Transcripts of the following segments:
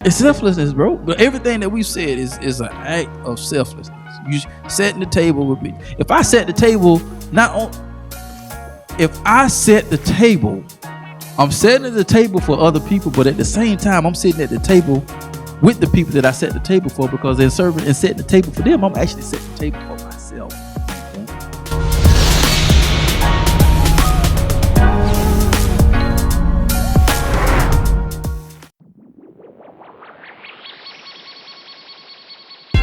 It's selflessness, bro. But everything that we said is an act of selflessness. You setting the table with me. If I set the table, I'm setting the table for other people, but at the same time, I'm sitting at the table with the people that I set the table for, because they're serving and setting the table for them. I'm actually setting the table for myself.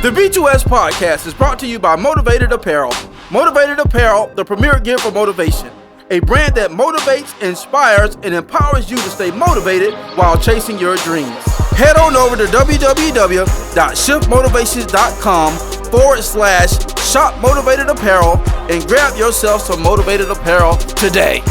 The B2S Podcast is brought to you by Motivated Apparel. Motivated Apparel, the premier gear for motivation. A brand that motivates, inspires, and empowers you to stay motivated while chasing your dreams. Head on over to www.shiftmotivations.com/shop Motivated Apparel and grab yourself some Motivated Apparel today.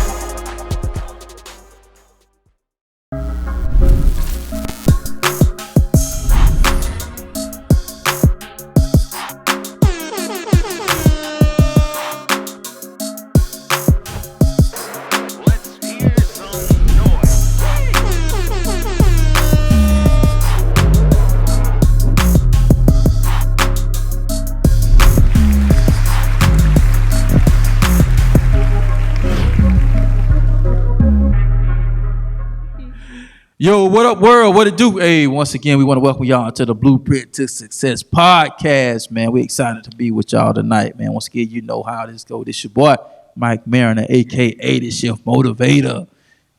Yo, what up, world? What it do? Hey, once again, we want to welcome y'all to the Blueprint to Success Podcast, man. We're excited to be with y'all tonight, man. Once again, you know how this go. This your boy, Mike Mariner, a.k.a. the Shift Motivator.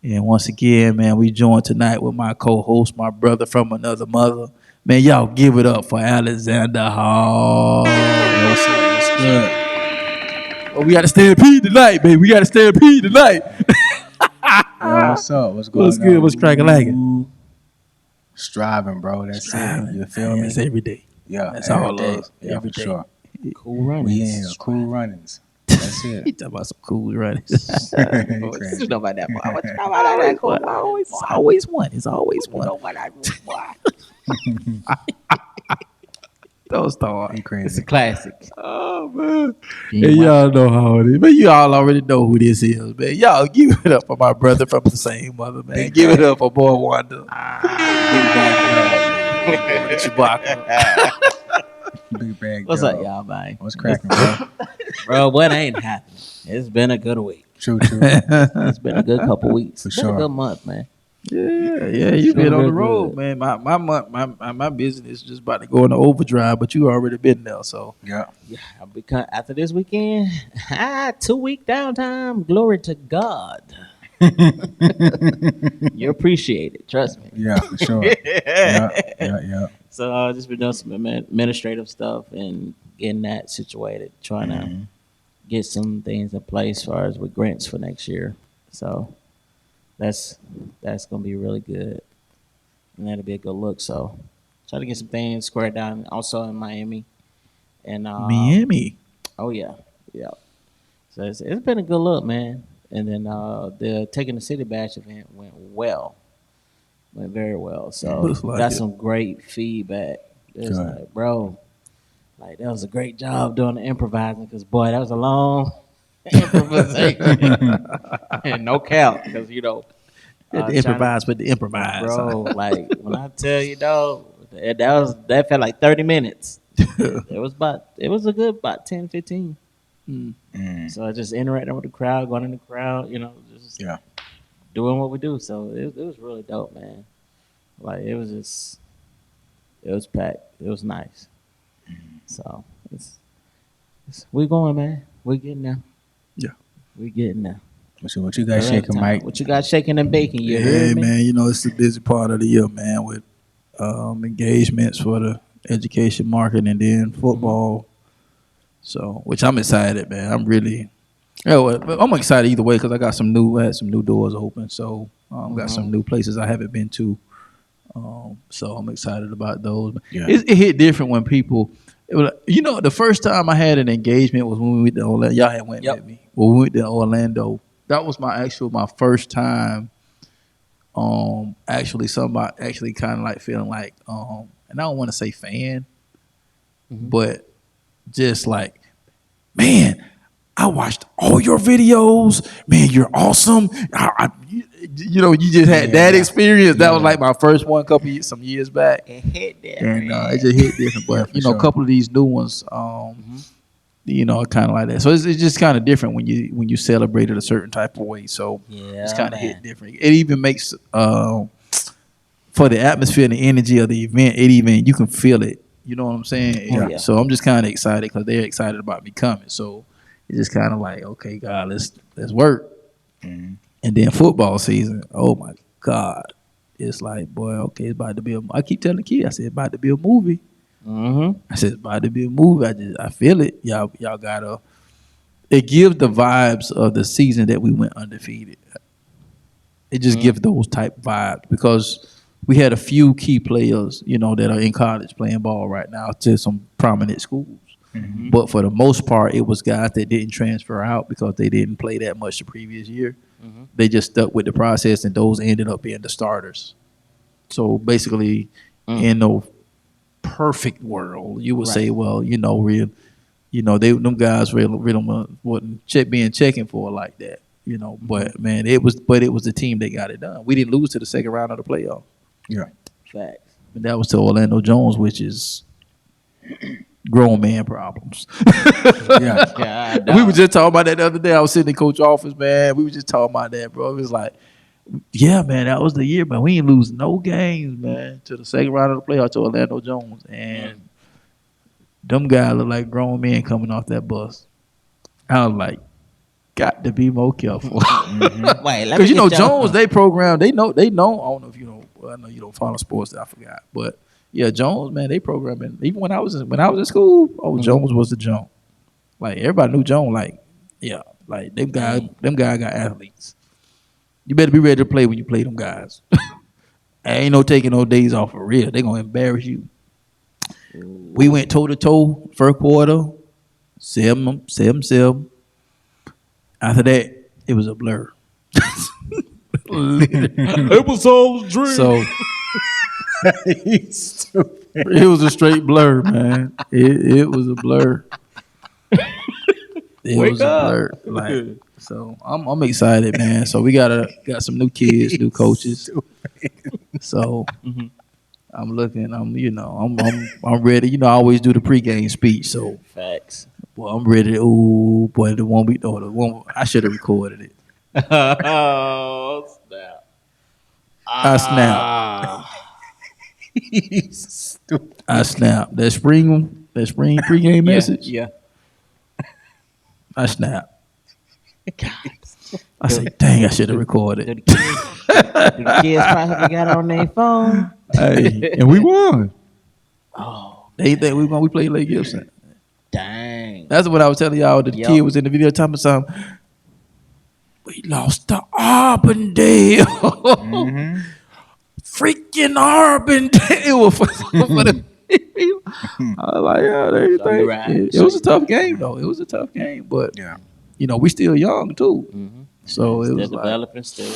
And once again, man, we joined tonight with my co-host, my brother from another mother. Man, y'all give it up for Alxndr Hall. What's up? What's good? Oh, we got to stampede tonight, baby. We got to stampede tonight. Yo, what's up? What's going on? What's good? What's cracking lagging? Striving, bro. That's it. You feel me? It's every day. Yeah, that's all day. it is. Yeah, every for day. sure. Cool runnings. We in here. Cool runnings. That's it. He talking about some cool runnings. Crazy. You know about that, boy. What you know about that, boy? It's always one. It's always one. You know about that, boy. Don't start. Crazy. It's a classic. Oh, man. And y'all know how it is. But you all already know who this is, man. Y'all give it up for my brother from the same mother, man. Big give bag. it up for Boy Wonda. Big bag. What's dog. up, y'all, man? What's cracking, bro? Bro, what ain't happening? It's been a good week. True. It's been a good couple weeks. For It's been sure. a good month, man. Yeah, you've been on the road, man. My business is just about to go into overdrive, but you already been there, so Yeah. Yeah, I'll be after this weekend, 2-week downtime. Glory to God. You appreciate it, trust me. Yeah, for sure. Yeah. So I've just been doing some administrative stuff and getting that situated, trying to get some things in place as far as with grants for next year. So that's gonna be really good, and that'll be a good look. So try to get some things squared down. Also in Miami, and Miami. Oh yeah. So it's been a good look, man. And then the Taking the City Bash event went very well. So Looks like got it. some great feedback. It was Good. like, bro, like that was a great job doing the improvising, because boy, that was a long improvisation and no count, because The improvise with the improvise. bro. Like when I tell you, dog, that felt like 30 minutes. It was a good about 10, 15. So I just interacting with the crowd, going in the crowd, just Yeah. doing what we do. So it was really dope, man. Like it was packed. It was nice. So we going, man. We getting there. Yeah. We getting there. So what you got shaking, Mike? What you got shaking and baking? You Yeah, heard me? man. It's the busy part of the year, man, with engagements for the education market and then football. So, which I'm excited, man. I'm excited either way because I had some new doors open. So, got some new places I haven't been to. So I'm excited about those. Yeah. It hit different when people, the first time I had an engagement was when we went to Orlando. Y'all had went with me. When we went to Orlando, that was my first time. Actually kind of like feeling like, and I don't want to say fan, but just like, man, I watched all your videos. Man, you're awesome. you just had that yeah. experience. That was Yeah. like my first one some years back. It hit there. And it just hit different. But, Yeah, for a couple of these new ones, kind of like that. So it's just kind of different when you celebrate it a certain type of way. So it's kind of hit different. It even makes, for the atmosphere and the energy of the event, you can feel it. You know what I'm saying? Yeah. So I'm just kind of excited because they're excited about me coming. So it's just kind of like, okay, God, let's work. Mm-hmm. And then football season, oh my God. It's like, boy, okay, it's about to be I keep telling the kid, I said, it's about to be a movie. Mm-hmm. I said, it's about to be a movie. I feel it. Y'all gotta. It gives the vibes of the season that we went undefeated. It just gives those type vibes because we had a few key players, that are in college playing ball right now to some prominent schools. Mm-hmm. But for the most part, it was guys that didn't transfer out because they didn't play that much the previous year. Mm-hmm. They just stuck with the process, and those ended up being the starters. So basically, in no perfect world, you would say, well, them guys really wasn't being checking for like that, But man, it was the team that got it done. We didn't lose to the second round of the playoff. Yeah. Facts. And that was to Orlando Jones, which is grown man problems. Yeah. God, We were just talking about that the other day. I was sitting in coach's office, man. We were just talking about that, bro. It was like, yeah, man, that was the year, man. We ain't lose no games, man, to the second round of the playoff to Orlando Jones. And them guys look like grown men coming off that bus. I was like, got to be more careful. Wait, let Because, me get Jones, they program, they know, I don't know if you know, well, I know you don't follow sports, I forgot. But, yeah, Jones, man, they programming. Even when I was in school, Jones was the Jones. Like, everybody knew Jones, like, yeah, like, them guys got athletes. You better be ready to play when you play them guys. Ain't no taking no days off for real. They gonna embarrass you. We went toe-to-toe, first quarter, 7-7. After that, it was a blur. It was all a dream. So it was a straight blur, man. It was a blur. It was a blur. Like, so I'm excited, man. So we got some new kids, new coaches. So I'm looking. I'm ready. I always do the pregame speech. So Facts. well, I'm ready. Ooh, boy, the one I should have recorded it. Oh, snap. I snapped. Stupid. I snapped. That spring pregame message. Yeah. I snapped. I said, dang, I should have recorded. Do the kids probably got on their phone? Hey, and we won. Oh, They think we played Lake Gibson. dang. That's what I was telling y'all. The Yup. kid was in the video talking about something. We lost to Auburndale. Freaking Auburndale. It was for the I was like, yeah, they So you right. it was a tough game, though. It was a tough game, but Yeah. we still young too. So it Still was like, developing, still.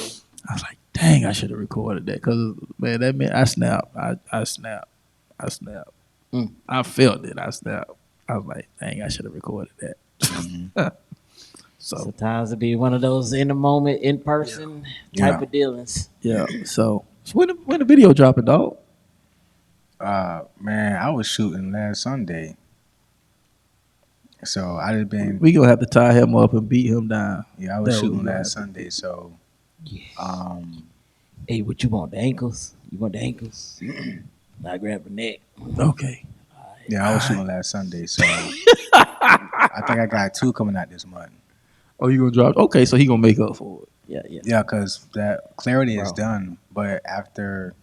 I was like, dang, I should have recorded that because man, that meant I snapped. I snapped. I felt it. I snapped. I was like, dang, I should have recorded that. So Sometimes it be one of those in the moment, in person type of dealings. yeah. So when the video dropping, dog? Man, I was shooting last Sunday. So I had been We gonna have to tie him up and beat him down. yeah, I was That would shooting be last nice. Sunday, so Hey, what you want? The ankles? You want the ankles? I grab the neck. Okay. yeah, I was shooting last Sunday, so I think I got 2 coming out this month. Oh, you gonna drop? Okay, so he gonna make up for it. Yeah. Yeah, because that clarity is done. But after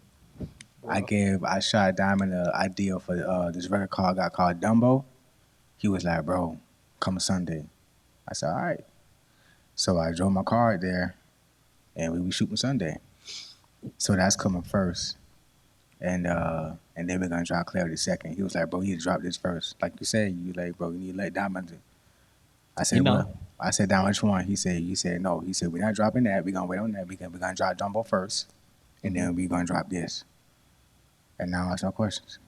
I shot Diamond an idea for this record called Dumbo. He was like, bro, come Sunday. I said, all right. So I drove my car out there, and we were shooting Sunday. So that's coming first. And then we're going to drop Clarity second. He was like, bro, you need to drop this first. Like you said, you like, bro, you need to let Diamond do. I said, well, I said, Diamond, which one? He said, no. He said, we're not dropping that. We're going to wait on that. We're going to drop Dumbo first, and then we're going to drop this. And now ask no questions.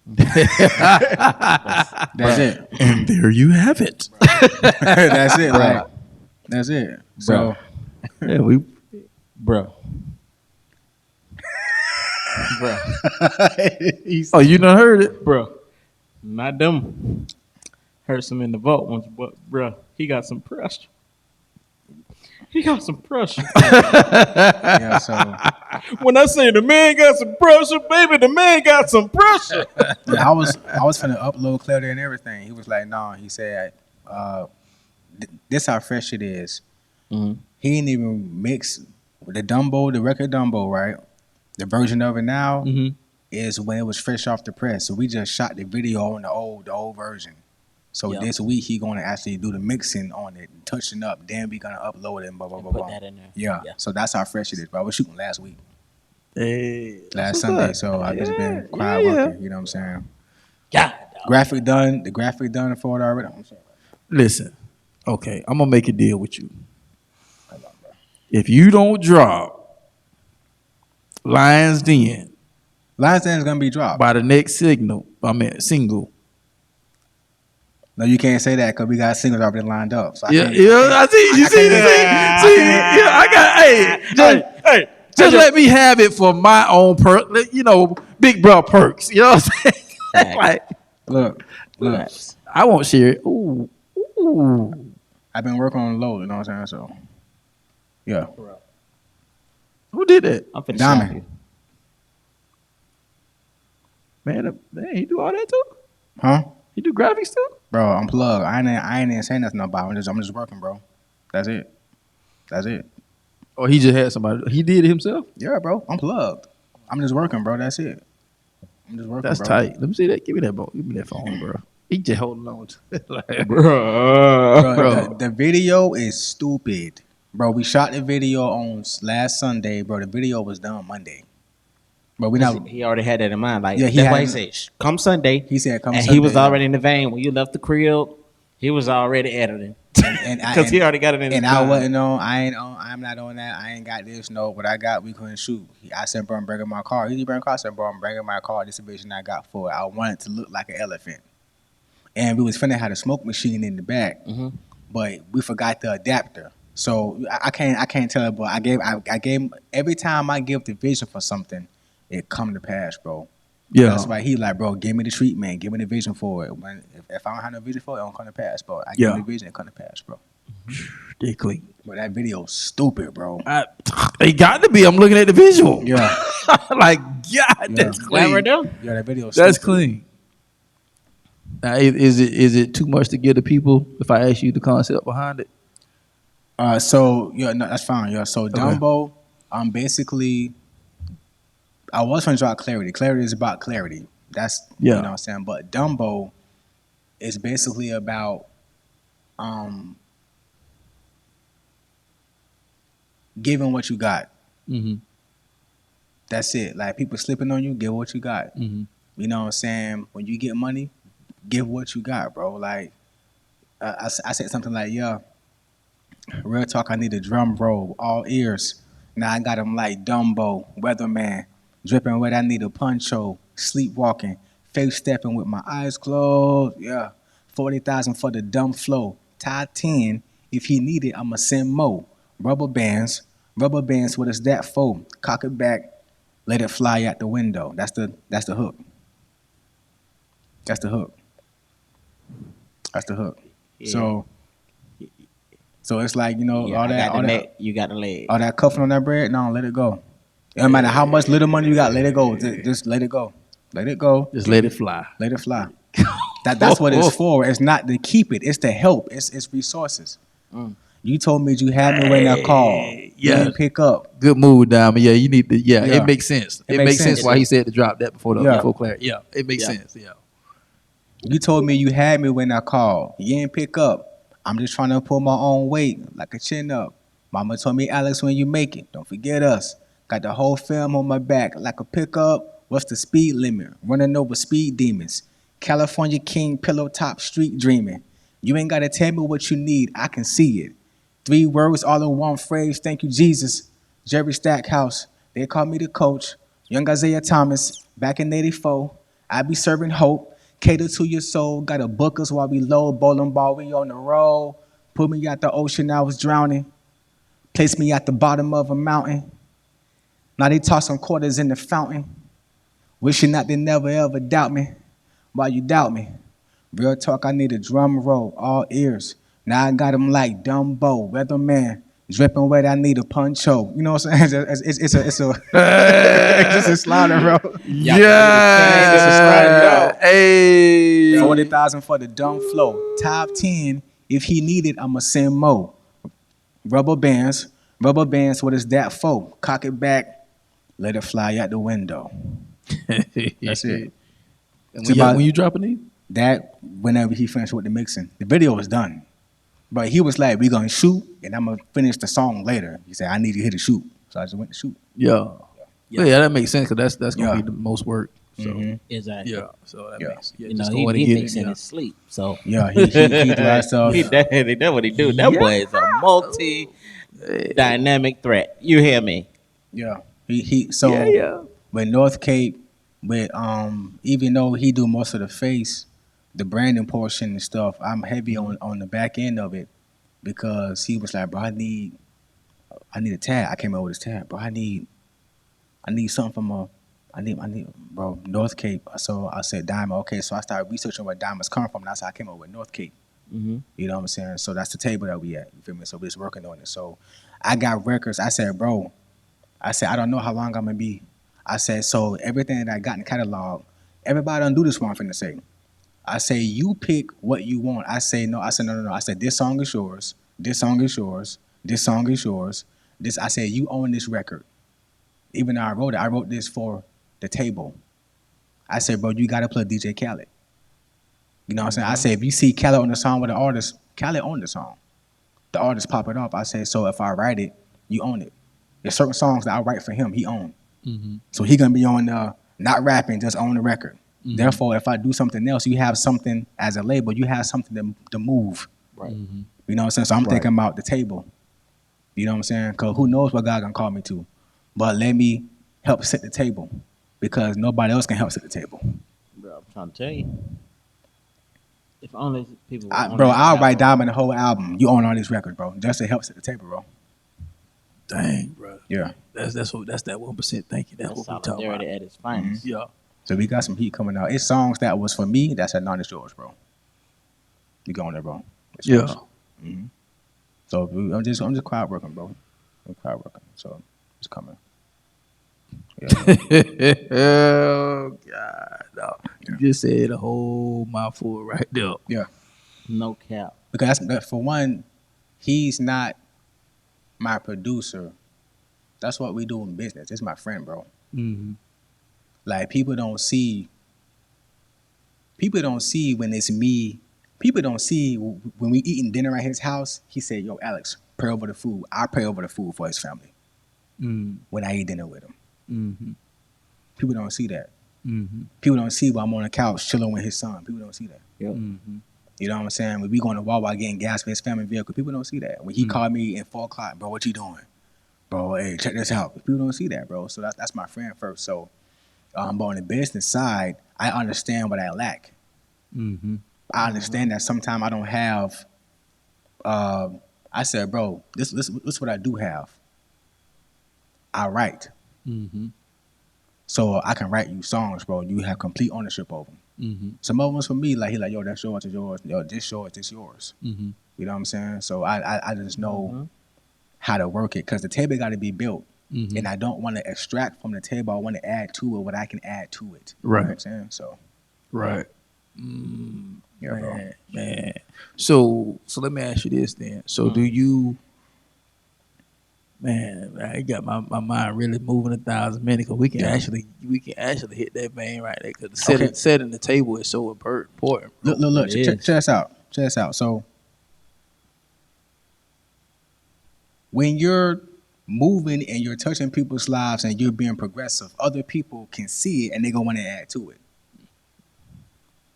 That's it. And there you have it. That's it. Like, that's it. So Yeah, Bro. Oh, you done heard it? Bro. Not them. Heard some in the vault once, but bro, he got some pressure. He got some pressure. Yeah, so When I say the man got some pressure, baby, the man got some pressure. yeah, I was finna upload clarity and everything. He was like, no, he said, this how fresh it is. Mm-hmm. He didn't even mix the record Dumbo, right? The version of it now is when it was fresh off the press. So we just shot the video on the old version. So this week he gonna actually do the mixing on it, touching up. Then we gonna upload it and blah blah blah. Put that in there. Yeah. So that's how fresh it is, bro. I was shooting last week, Hey, last Sunday. So I just been quiet working. You know what I'm saying? Yeah. Graphic done. The graphic done for it already. I'm sorry. Listen, okay, I'm gonna make a deal with you. If you don't drop Lions Den Last Dance is gonna be dropped. by the next single, No, you can't say that because we got singles already lined up. So I see. You see, hey, just let me have it for my own big bro perks. You know what I'm saying? Like, look. I won't share it. Ooh. I've been working on the load. You know what I'm saying? So, yeah. Who did that? I'm finna Diamond. shock you. Man, he do all that too? Huh? He do graphics too? Bro, I'm plugged. I ain't even saying nothing about it. I'm just working, bro. That's it. Or he just had somebody. He did it himself? Yeah, bro. I'm plugged. I'm just working, bro. That's it. I'm just working, That's bro. tight. Let me see that. Give me that phone, bro. He just holding on to it. Like, Bro, the video is stupid. Bro, we shot the video on last Sunday, bro. The video was done Monday. But we not. He already had that in mind. Like, Yeah, that's why he said, come Sunday. He said, come and Sunday. he was already in the vein. When you left the crib, he was already editing. Because he already got it in his And mind. I wasn't on. I'm not on that. I ain't got this. No, what I got, we couldn't shoot. I said, bro, I'm bringing my car. He bring a car. I said, bro, I'm bringing my car. This is the vision I got for it. I want it to look like an elephant. And we was finna have a smoke machine in the back, but we forgot the adapter. So I can't tell it, but I gave every time I give the vision for something, it come to pass, bro. yeah. That's why he like, bro, give me the treatment, give me the vision for it. If I don't have no vision for it, it don't come to pass, bro. I give you the vision, it come to pass, bro. They clean. But that video stupid, bro. They got to be. I'm looking at the visual. Yeah. Like, God, that's That clean. right there? Yeah, that video That's stupid. clean. Now, is it too much to give the people if I ask you the concept behind it? So yeah, no, that's fine. Yeah. So Dumbo, basically, I was trying to draw clarity. Clarity is about clarity. That's you know what I'm saying. But Dumbo is basically about giving what you got. Mm-hmm. That's it. Like people slipping on you, give what you got. Mm-hmm. You know what I'm saying? When you get money, give what you got, bro. Like I said something like, yeah, real talk, I need a drum roll, all ears. Now I got him like Dumbo, weatherman, dripping wet, I need a poncho, sleepwalking, face stepping with my eyes closed. Yeah, 40,000 for the dumb flow. Tie 10, if he need it, I'ma send more. Rubber bands, what is that for? Cock it back, let it fly out the window. That's the hook. That's the hook. Yeah. So it's like, you know, all that you got the leg. all that cuffing on that bread, no, let it go. It don't matter how much little money you got, let it go. Just let it go. Let it go. Just let it fly. Let it fly. That's what it's for. It's not to keep it. It's to help. It's resources. You told me you had me when I called. You didn't pick up. Good move, Diamond. Yeah, you need to. Yeah, it makes sense. It makes sense why he said to drop that before clarity. Yeah, it makes sense. Yeah. You told me you had me when I called. You didn't pick up. I'm just trying to pull my own weight like a chin up. Mama told me, Alex, when you make it, don't forget us. Got the whole film on my back like a pickup. What's the speed limit? Running over speed demons. California King, pillow top, street dreaming. You ain't got to tell me what you need. I can see it. 3 words all in one phrase. Thank you, Jesus. Jerry Stackhouse. They call me the coach. Young Isaiah Thomas. Back in 84. I be serving hope. Cater to your soul. Got to book us while we low. Bowling ball, we on the roll. Put me out the ocean, I was drowning. Place me at the bottom of a mountain. Now they tossing quarters in the fountain. Wishing that they never ever doubt me. Why you doubt me? Real talk, I need a drum roll, all ears. Now I got 'em like Dumbo, weatherman. Dripping wet, I need a poncho. You know what I'm saying? It's a just a slider, bro. Yeah. Hey. 40,000 for the dumb flow. Top 10. If he needed, I'ma send more. Rubber bands. What is that for? Cock it back. Let it fly out the window. That's it. And when you dropping these? That whenever he finished with the mixing, the video was done. But he was like, "We gonna shoot, and I'm gonna finish the song later." He said, "I need you here to shoot," so I just went to shoot. Yeah, that makes sense because that's gonna be the most work. So Exactly. yeah, so that makes You know, he mixed in his sleep. So yeah, he does stuff. That's what he do. That boy is a multi-dynamic threat. You hear me? Yeah, so with North Cape, with even though he do most of the face, the branding portion and stuff, I'm heavy on the back end of it because he was like, bro, I need a tag. I came up with this tag, bro. I need something from bro, North Cape. So I said diamond. Okay, so I started researching where diamonds come from. And that's how I came up with North Cape. Mm-hmm. You know what I'm saying? So that's the table that we at. You feel me? So we're just working on it. So I got records. I said, bro, I don't know how long I'm gonna be. I said, so everything that I got in the catalog, everybody don't do this one, I'm finna say. I say, you pick what you want. I say, no. I said, no. I said, this song is yours. This song is yours. This song is yours. I said, you own this record. Even though I wrote this for the table. I said, bro, you gotta play DJ Khaled. You know what I'm saying? I said, if you see Khaled on the song with the artist, Khaled own the song. The artist pop it off. I said, so if I write it, you own it. There's certain songs that I write for him, he own. Mm-hmm. So he gonna be on not rapping, just on the record. Mm-hmm. Therefore, if I do something else, you have something as a label, you have something to move. Right. Mm-hmm. You know what I'm saying? So I'm thinking about the table. You know what I'm saying? Because who knows what God gonna call me to. But let me help set the table. Because nobody else can help set the table. Bro, I'm trying to tell you. If only people I'll write Diamond the whole album. You own all these records, bro. Just to help set the table, bro. Dang, bro. Yeah. That's that 1% thinking. That's what we talking about. At its finest. Mm-hmm. Yeah. So we got some heat coming out. It's songs that was for me. That's at non yours, bro. You go on there, bro. It's yours. Mm-hmm. So I'm just crowd working, bro. I'm crowd working. So it's coming. Yeah. Oh God, no. You just said a whole mouthful right there. Yeah. No cap. Because that's for one, he's not my producer. That's what we do in business. It's my friend, bro. Mm-hmm. Like people don't see when it's me. People don't see when we eating dinner at his house. He said, "Yo, Alex, pray over the food. I pray over the food for his family when I eat dinner with him." Mm-hmm. People don't see that. Mm-hmm. People don't see when I'm on the couch chilling with his son. People don't see that. Yep. Mm-hmm. You know what I'm saying? When we going to Wawa getting gas for his family vehicle, people don't see that. When he called me at 4 o'clock, bro, what you doing? Bro, hey, check this out. People don't see that, bro. So that's my friend first. So, but on the business side, I understand what I lack. Mm-hmm. I understand that sometimes I don't have. I said, bro, this is what I do have. I write. Mm-hmm. So I can write you songs, bro. You have complete ownership over them. Mm-hmm. Some of them for me, like he like, yo, that's yours, it's yours. Yo, this yours, this yours. Mm-hmm. You know what I'm saying? So I just know how to work it because the table got to be built, and I don't want to extract from the table. I want to add to it what I can add to it. Right. You know what I'm saying? So. Right. Yeah, man. So let me ask you this then. So do you? Man, I got my mind really moving 1,000 minutes because we can actually hit that vein right there because setting the table is so important. Look, check this out. Check this out. So when you're moving and you're touching people's lives and you're being progressive, other people can see it and they're gonna want to add to it.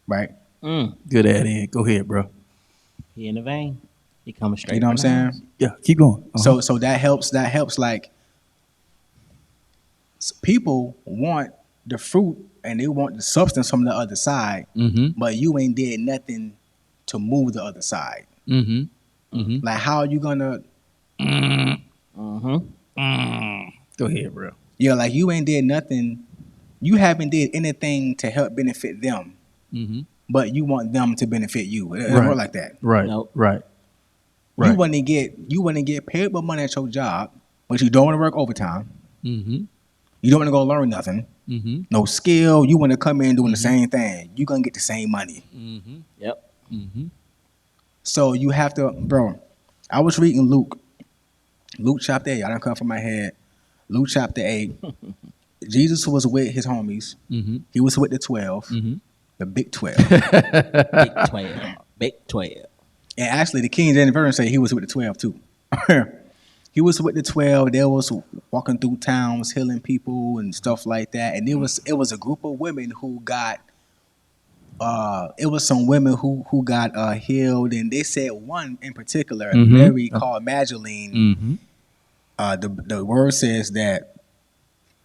Right? Good at it. Go ahead, bro. He in the vein. He coming straight. You know what I'm saying? Yeah, keep going. Uh-huh. So that helps. That helps. Like people want the fruit and they want the substance from the other side, but you ain't did nothing to move the other side. Like how are you gonna? Go ahead, bro. Yeah, like you ain't did nothing. You haven't did anything to help benefit them, but you want them to benefit you. It don't work like that. Right. Nope. Right. You want to get paid more money at your job, but you don't want to work overtime. You don't want to go learn nothing. No skill. You want to come in doing the same thing. You gonna get the same money. Yep. So you have to, bro. I was reading Luke chapter 8. I don't come from my head. Luke chapter 8. Jesus was with his homies. He was with the 12, the big 12. Big 12. And actually, the King James Version say he was with the 12 too. He was with the 12. They was walking through towns, healing people and stuff like that. And it was a group of women who got. It was some women who got healed, and they said one in particular, Mary called Magdalene. The word says that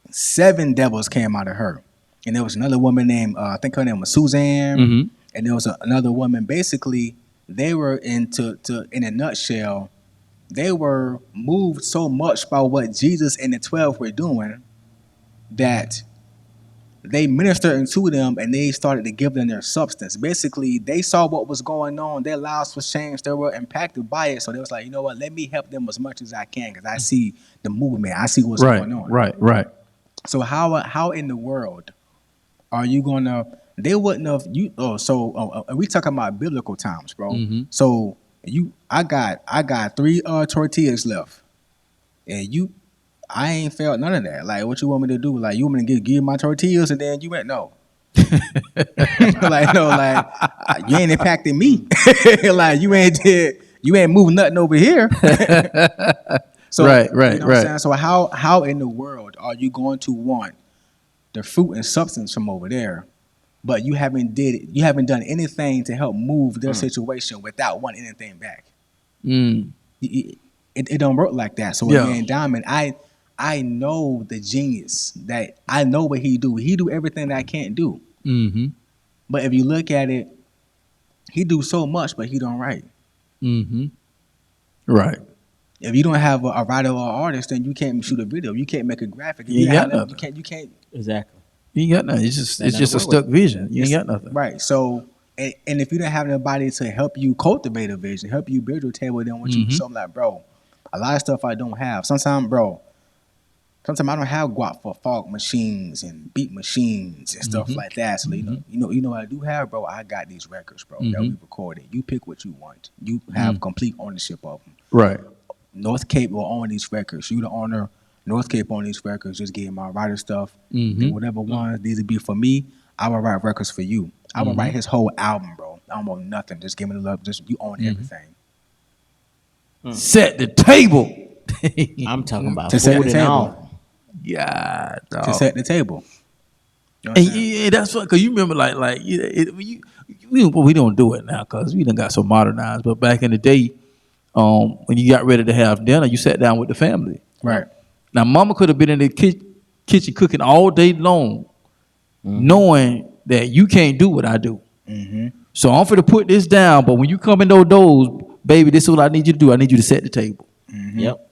7 devils came out of her, and there was another woman named I think her name was Suzanne, and there was another woman. Basically, they were in a nutshell, they were moved so much by what Jesus and the 12 were doing that they ministered into them, and they started to give them their substance. Basically, they saw what was going on. Their lives was changed. They were impacted by it. So they was like, you know what? Let me help them as much as I can because I see the movement. I see what's going on. Right. So how in the world are you gonna? They wouldn't have you. We talking about biblical times, bro. So I got 3 tortillas left, and I ain't felt none of that. Like, what you want me to do? Like, you want me to give my tortillas, and then you went no. You ain't impacting me. Like, you ain't moving nothing over here. So, right. You know what I'm saying? So how in the world are you going to want the fruit and substance from over there, but you haven't done anything to help move their situation without wanting anything back? It don't work like that. So again, Diamond, I know the genius that I know what he do. He do everything that I can't do. But if you look at it, he do so much, but he don't write. Right. If you don't have a writer or artist, then you can't shoot a video. You can't make a graphic. You can't. Exactly. You ain't got nothing. It's just a stuck vision. You ain't got nothing. Right. So, and if you don't have nobody to help you cultivate a vision, help you build your table, then what you do something like, bro, a lot of stuff I don't have. Sometimes I don't have guap for fog machines and beat machines and stuff like that. So you know what I do have, bro. I got these records, bro, that we recorded. You pick what you want. You have complete ownership of them. Right. North Cape will own these records. You the owner. North Cape on these records. Just give my writer stuff. And whatever ones these would be for me, I will write records for you. I will write his whole album, bro. I don't want nothing. Just give me the love. Just you own everything. Set the table. I'm talking about To set food the and table. all. Yeah, dog. To set the table. You know what I'm saying? Yeah, that's what. Cause you remember, we don't do it now, cause we done got so modernized. But back in the day, when you got ready to have dinner, you sat down with the family. Right. Now, Mama could have been in the kitchen cooking all day long, knowing that you can't do what I do. So I'm for to put this down. But when you come in those doors, baby, this is what I need you to do. I need you to set the table. Yep.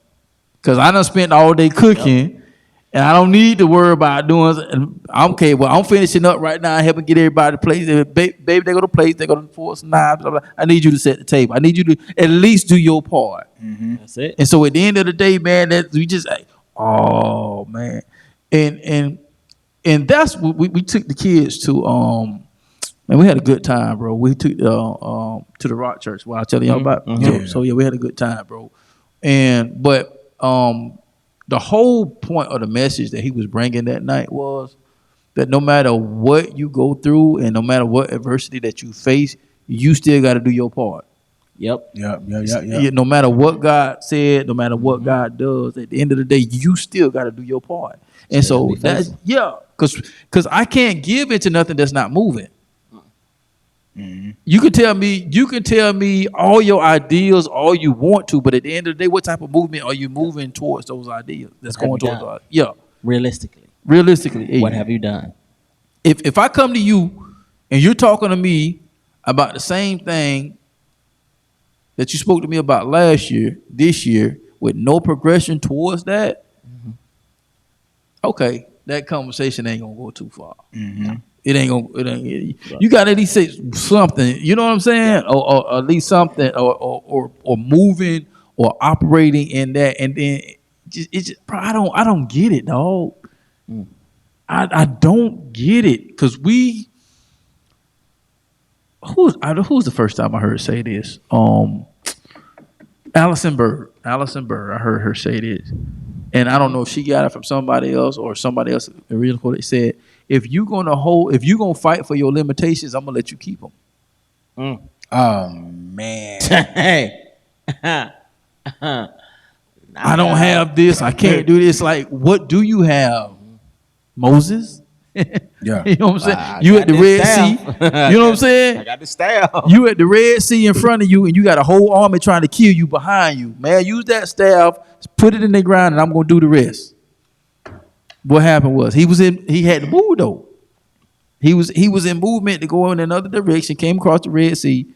Cause I done spent all day cooking. And I don't need to worry about doing. I'm okay. Well, I'm finishing up right now, helping get everybody to place. Baby, they go to place. They go to force knives. Blah, blah. I need you to set the table. I need you to at least do your part. That's it. And so at the end of the day, man, that we just like, oh man, and that's what we took the kids to. Man, we had a good time, bro. We took to the Rock Church. Well, I'll tell y'all about. So we had a good time, bro. But the whole point of the message that he was bringing that night was that no matter what you go through and no matter what adversity that you face, you still got to do your part. Yep. No matter what God said, no matter what God does, at the end of the day, you still got to do your part. And so that's because I can't give into nothing that's not moving. You can tell me all your ideas all you want to, but at the end of the day, what type of movement are you moving towards those ideas? That's going towards Realistically, what have you done? If I come to you and you're talking to me about the same thing that you spoke to me about last year, this year, with no progression towards that, okay, that conversation ain't gonna go too far. It ain't gonna. You got to at least say something. You know what I'm saying? Or at least something, or moving or operating in that, and then it's just, bro, I don't get it, dog. I don't get it because who's the first time I heard say this? Alxndr. I heard her say this, and I don't know if she got it from somebody else or somebody else. The real quote, they said, if you gonna fight for your limitations, I'm gonna let you keep them. Oh man. Hey. I don't have this. I can't do this. Like, what do you have, Moses? Yeah. You know what I'm saying? I You got at the this Red staff. Sea. You know what I'm saying? I got the staff. You at the Red Sea in front of you, and you got a whole army trying to kill you behind you. Man, use that staff, put it in the ground, and I'm gonna do the rest. What happened was he had to move though. He was in movement to go in another direction. Came across the Red Sea.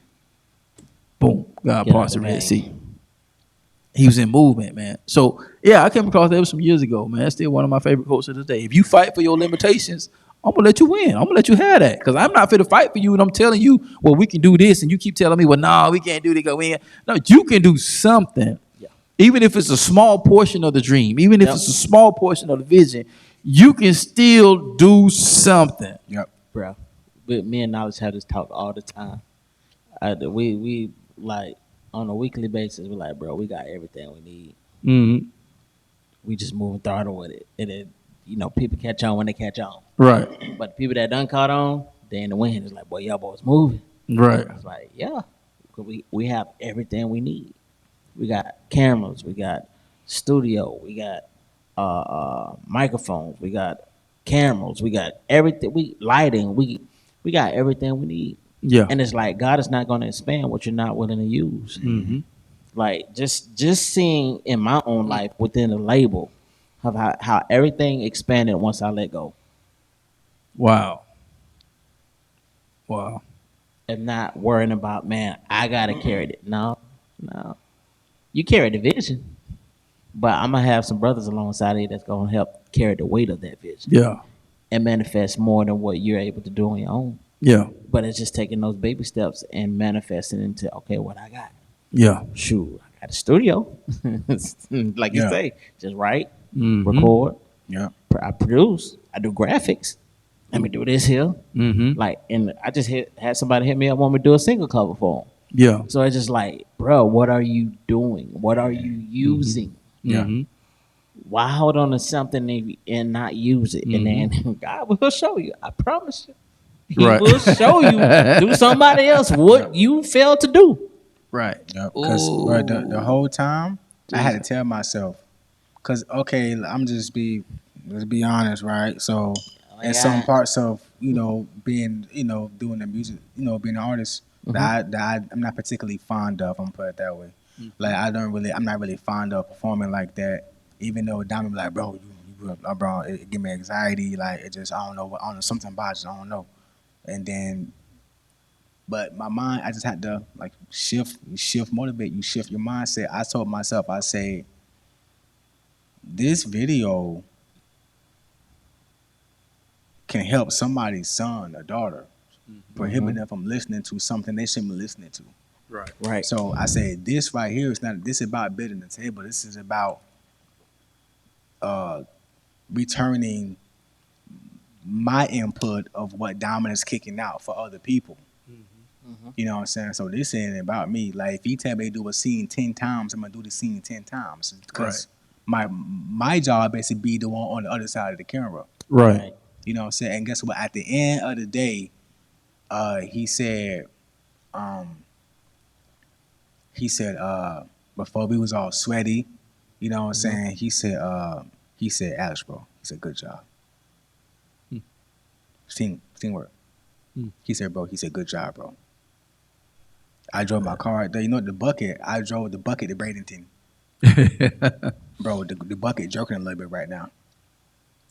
Boom, God parts the Red Sea. He was in movement, man. So yeah, I came across that some years ago, man. That's still one of my favorite quotes of the day. If you fight for your limitations, I'm gonna let you win. I'm gonna let you have that because I'm not fit to fight for you, and I'm telling you, well, we can do this, and you keep telling me, well, no, we can't do this. Go in. No, you can do something, even if it's a small portion of the dream, even if it's a small portion of the vision. You can still do something. Yep, bro. Me and Knowledge have this talk all the time. We like on a weekly basis. We're like, bro, we got everything we need. Mm-hmm. We just moving throttle with it. And people catch on when they catch on. Right. But the people that done caught on, they in the wind. It's like, boy, y'all boys moving. Right. It's like, yeah, we have everything we need. We got cameras. We got studio. We got microphones. We got cameras. We got everything. Lighting. We got everything we need. Yeah. And it's like God is not going to expand what you're not willing to use. Mm-hmm. Like just seeing in my own life within the label of how everything expanded once I let go. Wow. And not worrying about, man, I gotta carry it. No. You carry the vision, but I'm gonna have some brothers alongside of you that's gonna help carry the weight of that vision. Yeah. And manifest more than what you're able to do on your own. Yeah. But it's just taking those baby steps and manifesting into, okay, what I got. Yeah. Shoot, I got a studio. Like you say, just write, record. Yeah. I produce. I do graphics. Let me do this here. Mm-hmm. Like, and I just had somebody hit me up, want me to do a single cover for them. Yeah. So it's just like, bro, what are you doing? What are you using? Yeah. Mm-hmm. Why hold on to something and not use it? And then God will show you. I promise you. He will show you through somebody else what you failed to do. Right. Because the whole time I had to tell myself, because okay, let's be honest, right? So in some parts of being doing the music, being an artist that I'm not particularly fond of. I'm gonna put it that way. Like I'm not really fond of performing like that. Even though Diamond be like, bro, bro, it give me anxiety. Like it just I don't know something about it. I don't know. And then, but my mind, I just had to like motivate you, shift your mindset. I told myself, I say, this video can help somebody's son or daughter, prohibiting them from listening to something they shouldn't be listening to. Right. So I said, this right here is this is about building the table. This is about returning my input of what Diamond is kicking out for other people. You know what I'm saying? So this ain't about me. Like if he tell me to do a scene 10 times, I'm gonna do the scene 10 times because my job is to be the one on the other side of the camera. Right. You know what I'm saying? And guess what? At the end of the day, he said, before we was all sweaty, you know what I'm saying? He said, Alex, bro, he said, good job. Teamwork. He said, bro, good job, bro. I drove my car, the bucket, I drove the bucket to Bradenton. Bro, the bucket jerking a little bit right now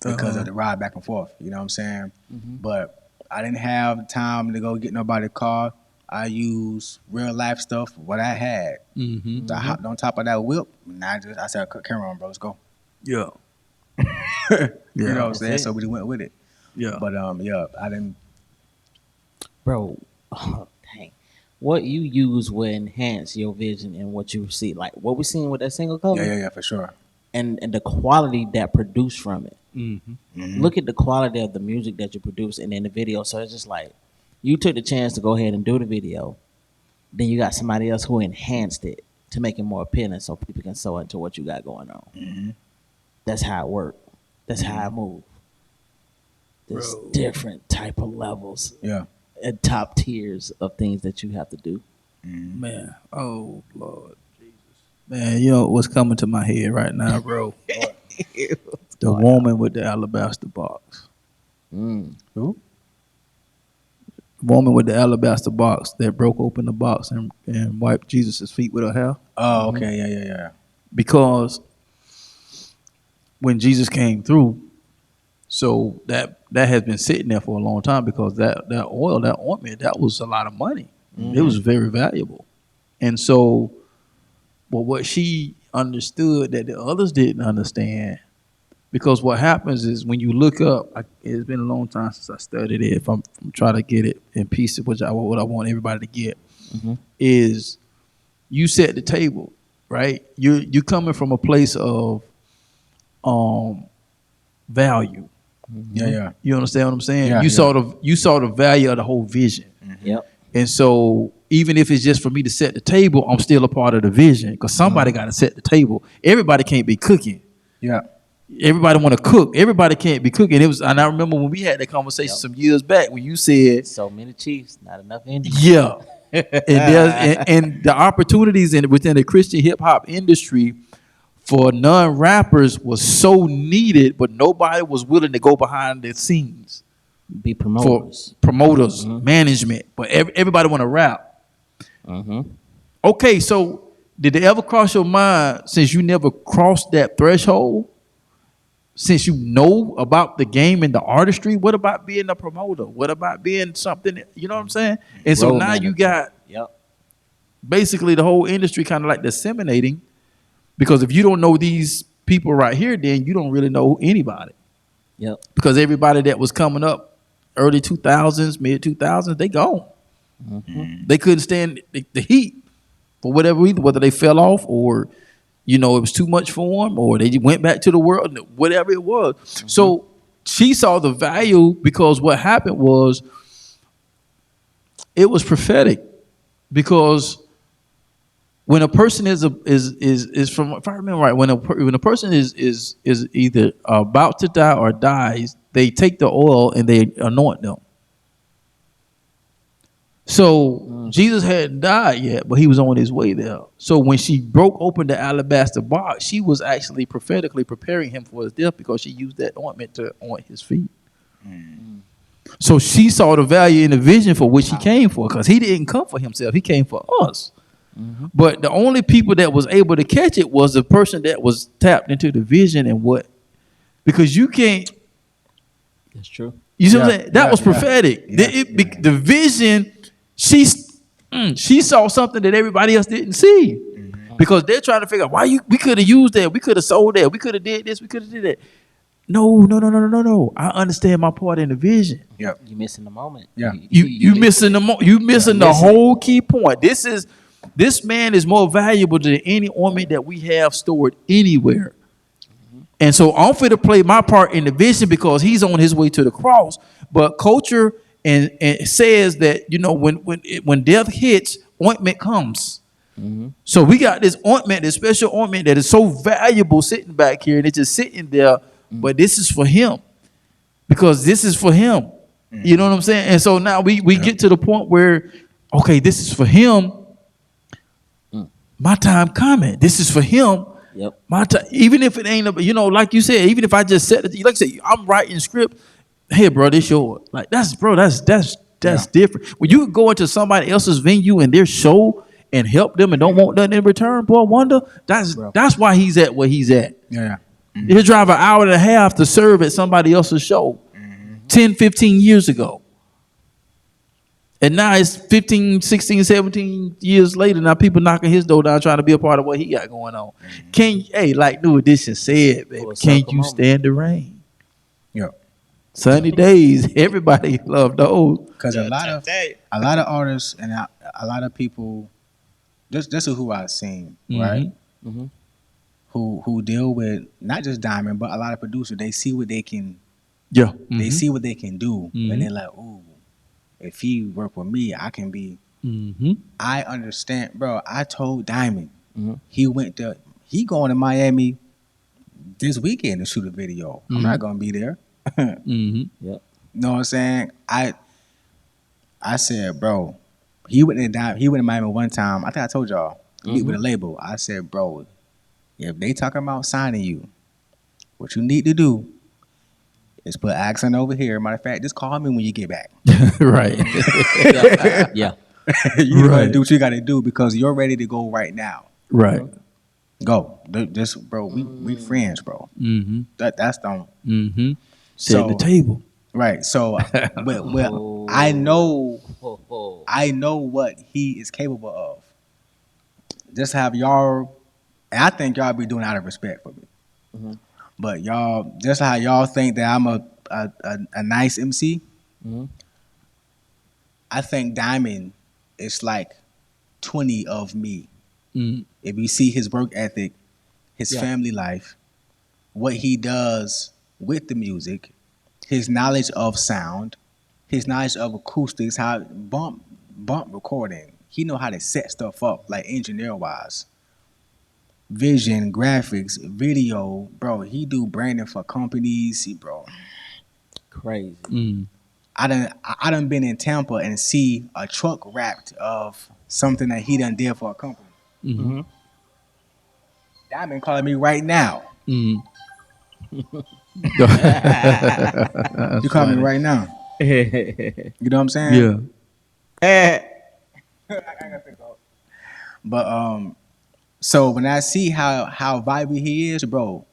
because of the ride back and forth, you know what I'm saying? But I didn't have time to go get nobody's car. I use real life stuff, what I had. Mm-hmm. I hopped on top of that whip. And I said, camera on, bro, let's go. Yeah. You know what I'm saying? it. So we went with it. Yeah. But yeah, I didn't. Bro, oh, dang. What you use will enhance your vision and what you see. Like what we seen with that single cover. Yeah, for sure. And the quality that produced from it. Mm-hmm. Look at the quality of the music that you produce and in the video. So it's just like you took the chance to go ahead and do the video. Then you got somebody else who enhanced it to make it more appealing so people can sew into what you got going on. Mm-hmm. That's how it works. That's how I move. There's Bro. different type of levels Yeah. and top tiers of things that you have to do. Mm-hmm. Man, oh Lord Jesus, man, you know what's coming to my head right now, bro? The woman with the alabaster box. Mm. Who? Woman with the alabaster box that broke open the box and wiped Jesus' feet with her hair. Oh, okay. Yeah. Because when Jesus came through, so that has been sitting there for a long time because that oil, that ointment, that was a lot of money. It was very valuable. And so, but what she understood that the others didn't understand, because what happens is when you look up, it's been a long time since I studied it. If I'm trying to get it in pieces, what I want everybody to get, is you set the table, right? You're coming from a place of value. Yeah. You understand what I'm saying? Yeah, you saw the value of the whole vision. Yep. And so even if it's just for me to set the table, I'm still a part of the vision because somebody got to set the table. Everybody can't be cooking. Yeah. Everybody want to cook. Everybody can't be cooking. And I remember when we had that conversation some years back when you said, So many Chiefs, not enough Indians. yeah. and the opportunities within the Christian hip hop industry for non-rappers was so needed, but nobody was willing to go behind the scenes. Be promoters. For promoters, management, but everybody want to rap. Okay, so did it ever cross your mind, since you never crossed that threshold, since you know about the game and the artistry, what about being a promoter? What about being something, you know what I'm saying? And so Road now manager. you got Yep. basically the whole industry kind of like disseminating, because if you don't know these people right here, then you don't really know anybody. Yep. Because everybody that was coming up early 2000s, mid 2000s, they gone. They couldn't stand the heat for whatever reason, whether they fell off or, you know, it was too much for them, or they went back to the world, whatever it was. So she saw the value because what happened was it was prophetic, because when a person is from, if I remember right, when a person is either about to die or dies, they take the oil and they anoint them. So Jesus hadn't died yet, but he was on his way there. So when she broke open the alabaster box, she was actually prophetically preparing him for his death, because she used that ointment to anoint his feet. So she saw the value in the vision for which he came for, because he didn't come for himself, he came for us. But the only people that was able to catch it was the person that was tapped into the vision and what, because you can't. That's true. You see what I'm saying? That was prophetic. The vision, she saw something that everybody else didn't see, because they're trying to figure out why we could have used that, we could have sold that, we could have did this, we could have did that. No. I understand my part in the vision. Yep. You missing the moment. Yeah. You missing the whole key point. This man is more valuable than any ointment that we have stored anywhere. And so I'm fit to play my part in the vision because he's on his way to the cross. But culture and says that, you know, when death hits, ointment comes. So we got this ointment, this special ointment that is so valuable sitting back here, and it's just sitting there. But this is for him, because this is for him. You know what I'm saying? And so now we get to the point where, okay, this is for him. My time coming. This is for him. Yep. My time, even if it ain't, you know, like you said, even if I just said it, like I said, I'm writing script. Hey, bro, this yours. Like that's different. When you go into somebody else's venue and their show and help them and don't want nothing in return, Boy Wonda, that's why he's at where he's at. Yeah. He'll drive an hour and a half to serve at somebody else's show 10, 15 years ago. And now it's 15, 16, 17 years later. Now people knocking his door down trying to be a part of what he got going on. Like New Edition said, baby, can you stand the rain? Yeah. Sunny days, everybody love those. Because a lot of artists and a lot of people, this is who I've seen, right? Mm-hmm. Who deal with not just Diamond, but a lot of producers. They see what they can. Yeah. They see what they can do, and they're like, "Ooh, if he work with me, I can be." I understand, bro. I told Diamond he going to Miami this weekend to shoot a video. I'm not gonna be there. Yep. Know what I'm saying? I said, bro, he went to Miami one time. I think I told y'all, meet with a label. I said, bro, if they talking about signing you, what you need to do is put accent over here. Matter of fact, just call me when you get back. Right. Yeah. You gotta do what you gotta do because you're ready to go right now. Right. Go. Just, bro, we friends, bro. That's the Set the table. Right. So well, I know what he is capable of. Just have y'all, and I think y'all be doing it out of respect for me. But y'all, just how y'all think that I'm a nice MC, I think Diamond is like 20 of me. If you see his work ethic, his family life, what he does with the music, his knowledge of sound, his knowledge of acoustics, how bump recording. He know how to set stuff up, like engineer wise. Vision, graphics, video, bro. He do branding for companies, bro. Crazy. I done been in Tampa and see a truck wrapped of something that he done did for a company. Diamond calling me right now. You call me right now. You know what I'm saying? Yeah. But so when I see how vibey he is, bro,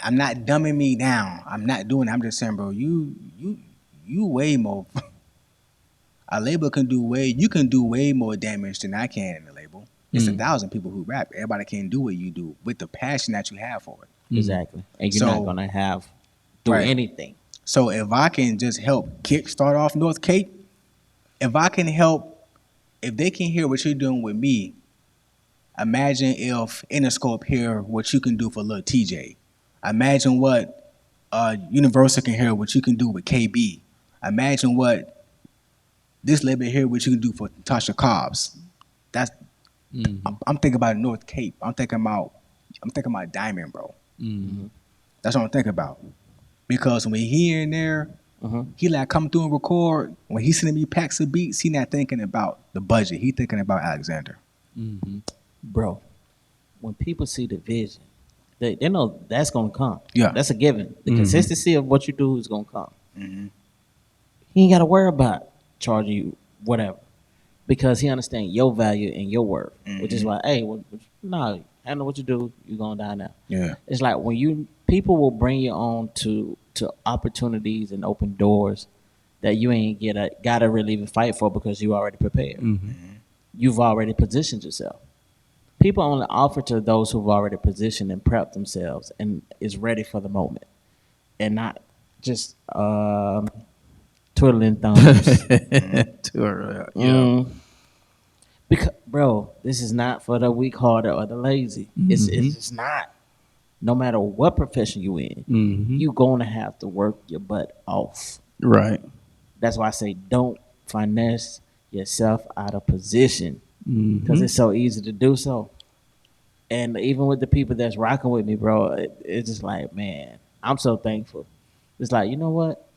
I'm not dumbing me down. I'm not doing it. I'm just saying, bro, you way more. A label can do way more damage than I can in the label. It's 1,000 people who rap. Everybody can do what you do with the passion that you have for it. Exactly. And you're not gonna do anything. So if I can just help kickstart off North Cape, if they can hear what you're doing with me, imagine if Interscope hear what you can do for Lil TJ. Imagine what Universal can hear what you can do with KB. Imagine what this label hear what you can do for Tasha Cobbs. That's I'm thinking about North Cape. I'm thinking about Diamond, bro. That's what I'm thinking about. Because when he in there, he like come through and record. When he sending me packs of beats, he not thinking about the budget. He thinking about Alxndr. Bro, when people see the vision, they know that's gonna come. Yeah. That's a given. The consistency of what you do is gonna come. He ain't gotta worry about charging you whatever. Because he understands your value and your worth. Which is why, hey, handle what you do, you're gonna die now. Yeah. It's like when people will bring you on to opportunities and open doors that you ain't gotta really even fight for because you already prepared. You've already positioned yourself. People only offer to those who've already positioned and prepped themselves and is ready for the moment, and not just twiddling thumbs. Because, bro, this is not for the weak-hearted or the lazy. It's just not. No matter what profession you in, you're going to have to work your butt off. Right. That's why I say don't finesse yourself out of position because it's so easy to do so. And even with the people that's rocking with me, bro, it's just like, man, I'm so thankful. It's like, you know what?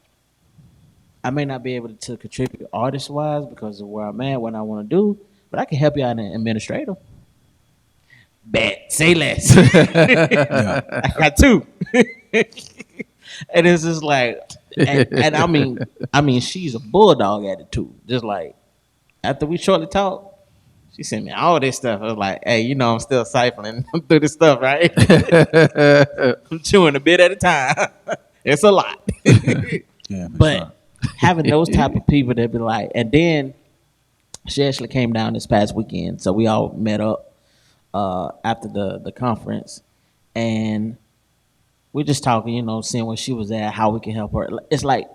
I may not be able to contribute artist-wise because of where I'm at, what I want to do, but I can help you out in administrative. Bet. Say less. I got two. And it's just like, and I mean, she's a bulldog attitude. Just like, after we shortly talked, she sent me all this stuff. I was like, hey, you know, I'm still siphoning through this stuff, right? I'm chewing a bit at a time. It's a lot. Yeah, but having those type of people that be like, and then She actually came down this past weekend, so we all met up after the conference, and we're just talking, seeing where she was at, how we can help her. It's like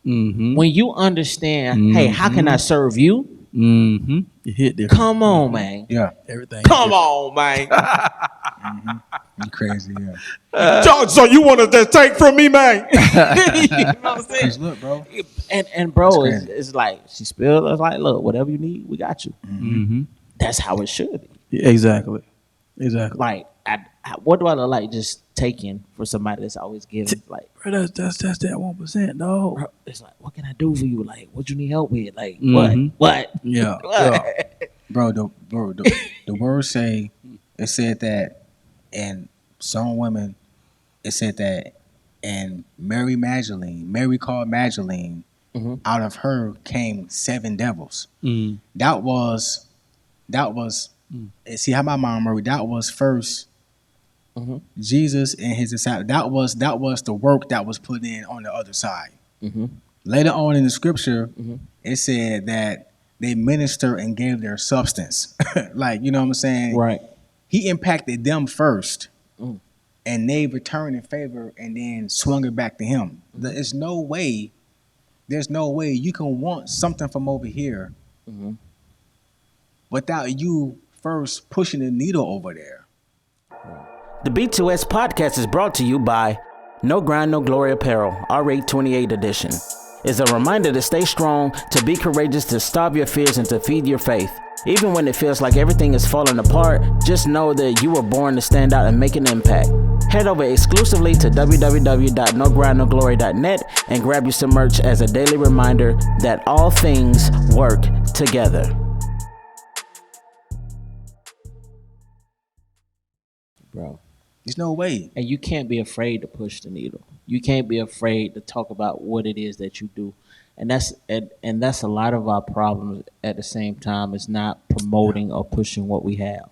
when you understand, hey, how can I serve you? You hit different. Come on, man. Yeah. Everything. Come on, man. You crazy, yeah. So you want to take from me, man? You know what I'm saying? Just look, bro. And bro, That's it's like she spilled. I was like, look, whatever you need, we got you. That's how it should be. Yeah, exactly. Like, what do I look like just taking for somebody that's always giving? Like, Bro, that's that 1%, dog. bro, it's like, what can I do for you? Like, what you need help with? Like, Mhm. what? Yeah. What? Bro, the words say, it said that, and some women, it said that, and Mary called Magdalene, out of her came 7 devils. That was, see how my mom wrote, that was first Jesus and his disciples. That was the work that was put in on the other side. Later on in the scripture, it said that they ministered and gave their substance. Like, you know what I'm saying? Right. He impacted them first, and they returned in favor and then swung it back to him. There's no way you can want something from over here without you first pushing the needle over there. The B2S Podcast is brought to you by No Grind, No Glory Apparel, R8 28 edition. It's a reminder to stay strong, to be courageous, to stop your fears, and to feed your faith. Even when it feels like everything is falling apart, just know that you were born to stand out and make an impact. Head over exclusively to www.nogrindnoglory.net and grab you some merch as a daily reminder that all things work together. Bro. There's no way. And you can't be afraid to push the needle. You can't be afraid to talk about what it is that you do. And that's a lot of our problems at the same time is not promoting or pushing what we have.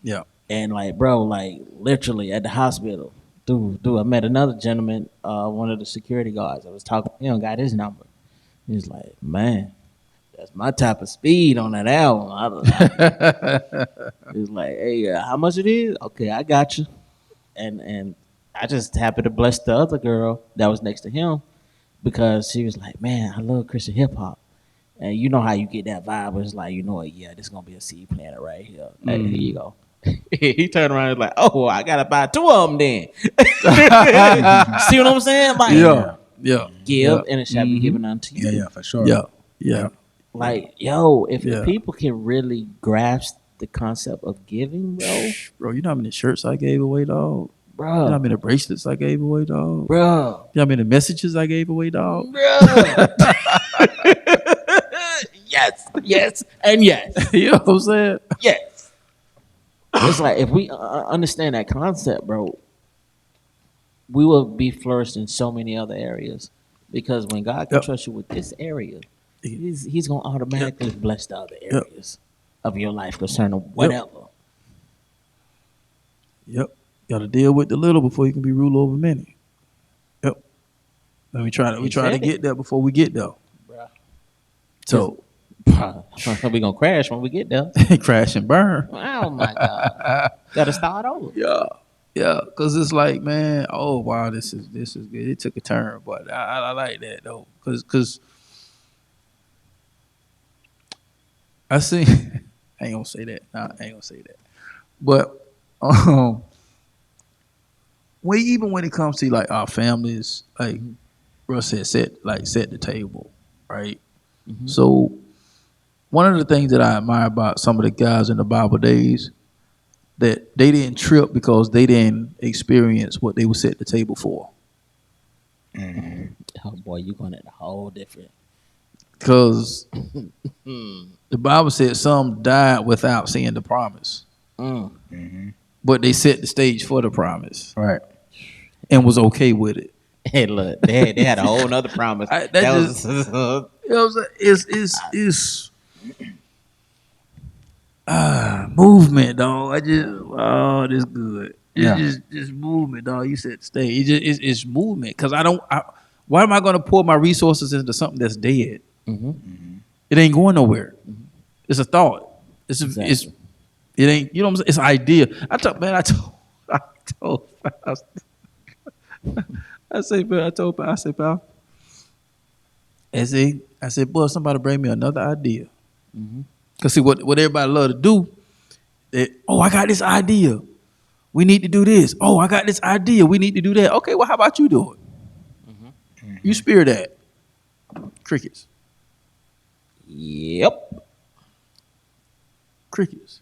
Yeah. And like, bro, like literally at the hospital, dude, I met another gentleman, one of the security guards. I was talking, got his number. He's like, man, that's my type of speed on that album. He's like, hey, how much it is? Okay, I got you. And I just happened to bless the other girl that was next to him because she was like, man, I love Christian hip hop. And you know how you get that vibe. It's like, yeah, this is going to be a seed planter right here. Hey, here you go. He turned around and was like, oh, I got to buy 2 of them then. See what I'm saying? Like, Yeah. give and it shall be given unto you. Yeah, for sure. Yeah. Like, yo, if people can really grasp the concept of giving, Bro, you know how many shirts I gave away, dog? bro, You know how many bracelets I gave away, dog? bro, You know how many messages I gave away, dog? bro. yes, and yes. You know what I'm saying? Yes. It's like if we understand that concept, bro, we will be flourished in so many other areas. Because when God can trust you with this area, He's going to automatically bless the other areas of your life concerning whatever. Yep. Got to deal with the little before you can be ruled over many. Yep. And we try to get there before we get there. Bruh. So We're going to crash when we get there. crash and burn. Oh, my God. Got to start over. Yeah, because it's like, man, oh wow, this is good. It took a turn, but I like that though, because I see. I ain't gonna say that. Nah, I ain't gonna say that. But when it comes to like our families, like bro said, set the table, right? Mm-hmm. So one of the things that I admire about some of the guys in the Bible days, that they didn't trip because they didn't experience what they would set the table for. Mm-hmm. Oh boy, you're going at a whole different. Because the Bible said some died without seeing the promise, but they set the stage for the promise, Right, and was okay with it. Hey, look, they had a whole nother promise. It's movement, dog. This good. Just movement, dog. You set the stage. It's movement. Because why am I going to pour my resources into something that's dead? Mm-hmm. It ain't going nowhere. It's a thought. Exactly. It ain't, you know what I'm saying? It's an idea. I told I said, pal, I said, boy, somebody bring me another idea. Cause see what everybody love to do. I got this idea. We need to do this. Oh, I got this idea. We need to do that. Okay, well, how about you do it? You spear that. Crickets. Yep. Crickets.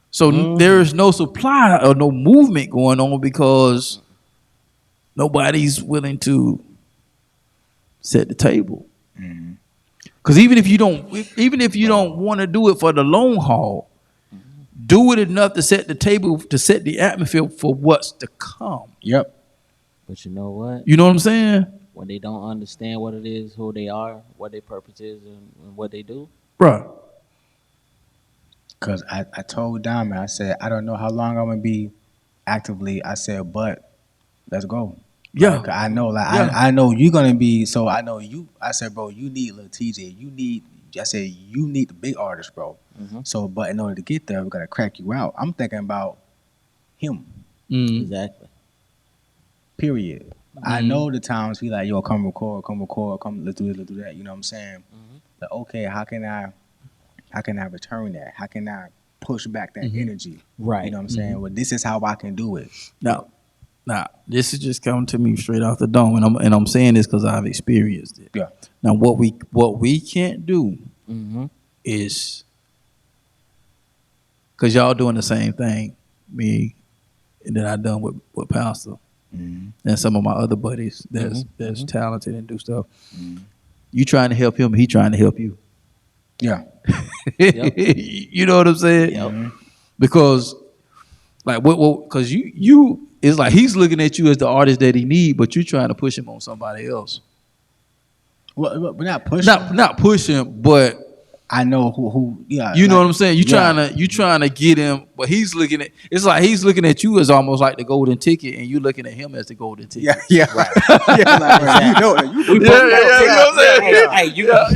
So there is no supply or no movement going on because nobody's willing to set the table. Because even if you don't want to do it for the long haul, do it enough to set the table, to set the atmosphere for what's to come. Yep. But you know what? You know what I'm saying? When they don't understand what it is, who they are, what their purpose is, and what they do. Bruh. Because I told Diamond, I said, I don't know how long I'm going to be actively. I said, but let's go. Yeah. Like, I know, I know you're going to be, so I know you. I said, bro, you need Lil TJ. You need the big artist, bro. So, but in order to get there, we got to crack you out. I'm thinking about him. Exactly. Period. I know the times he like, yo, come record, let's do this, let's do that. You know what I'm saying? Like, okay, how can I return that? How can I push back that energy? Right. You know what I'm saying? Well, this is how I can do it. Now, this is just coming to me straight off the dome, and I'm saying this because I've experienced it. Yeah. Now, what we can't do is, because y'all doing the same thing, me, and that I done with Pastor. And some of my other buddies that's talented and do stuff. You trying to help him, he trying to help you. Yeah. You know what I'm saying? Yep. Because like because you it's like he's looking at you as the artist that he need, but you trying to push him on somebody else. Well, we're not pushing. Not pushing, but I know who yeah. You know what I'm saying? You trying to get him, but he's looking at he's looking at you as almost like the golden ticket, and you looking at him as the golden ticket. Yeah. Right. You know Hey, you got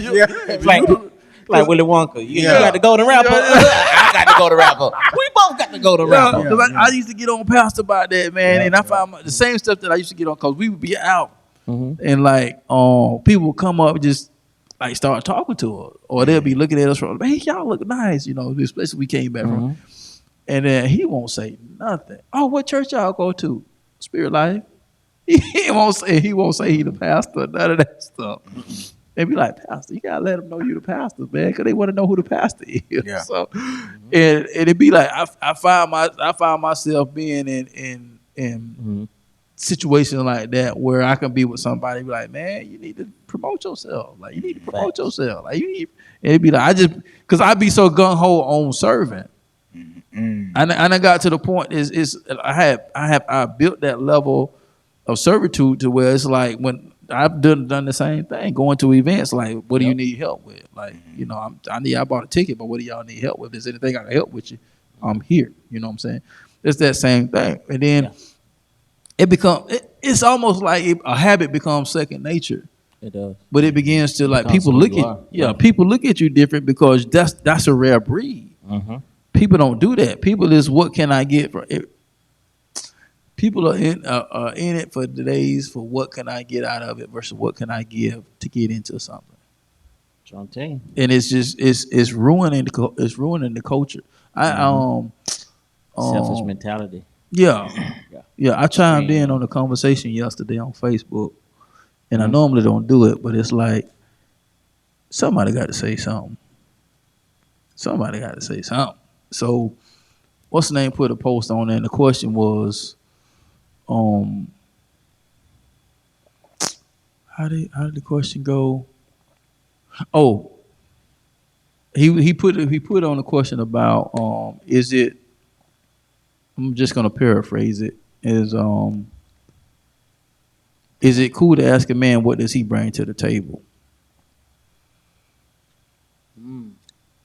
like Willy Wonka. You got the golden rapper. I got the golden rapper. We both got the golden rapper. Because I used to get on Pastor about that, man, and I found the same stuff that I used to get on because we would be out, and like people would come up and just like start talking to her, or they'll be looking at us from, hey, y'all look nice, you know, especially we came back from, and then he won't say nothing. Oh, what church y'all go to? Spirit Life. He won't say he the pastor, none of that stuff. They be like, Pastor, you gotta let them know you the pastor, man, because they want to know who the pastor is. Yeah. So, and it be like I find myself being in situations like that where I can be with somebody, be like, man, you need to promote yourself. Like you need to promote yourself. Like you need. And it be like because I be so gung ho on serving. And I got to the point I built that level of servitude to where it's like when I've done the same thing, going to events like, what do you need help with? Like, you know, I bought a ticket, but what do y'all need help with? If there's anything I can help with you, I'm here. You know what I'm saying? It's that same thing. And then it's almost like a habit becomes second nature. It does. But it begins to like people look at you different because that's a rare breed. People don't do that. People is what can I get for it? People are in it for the days for what can I get out of it versus what can I give to get into something. John T. And it's just it's ruining the culture. Selfish mentality. Yeah. I chimed in on the conversation yesterday on Facebook, and I normally don't do it, but it's like somebody got to say something. So, what's the name? Put a post on there, and the question was, how did the question go? Oh, he put on a question about is it? I'm just gonna paraphrase it. Is it cool to ask a man what does he bring to the table?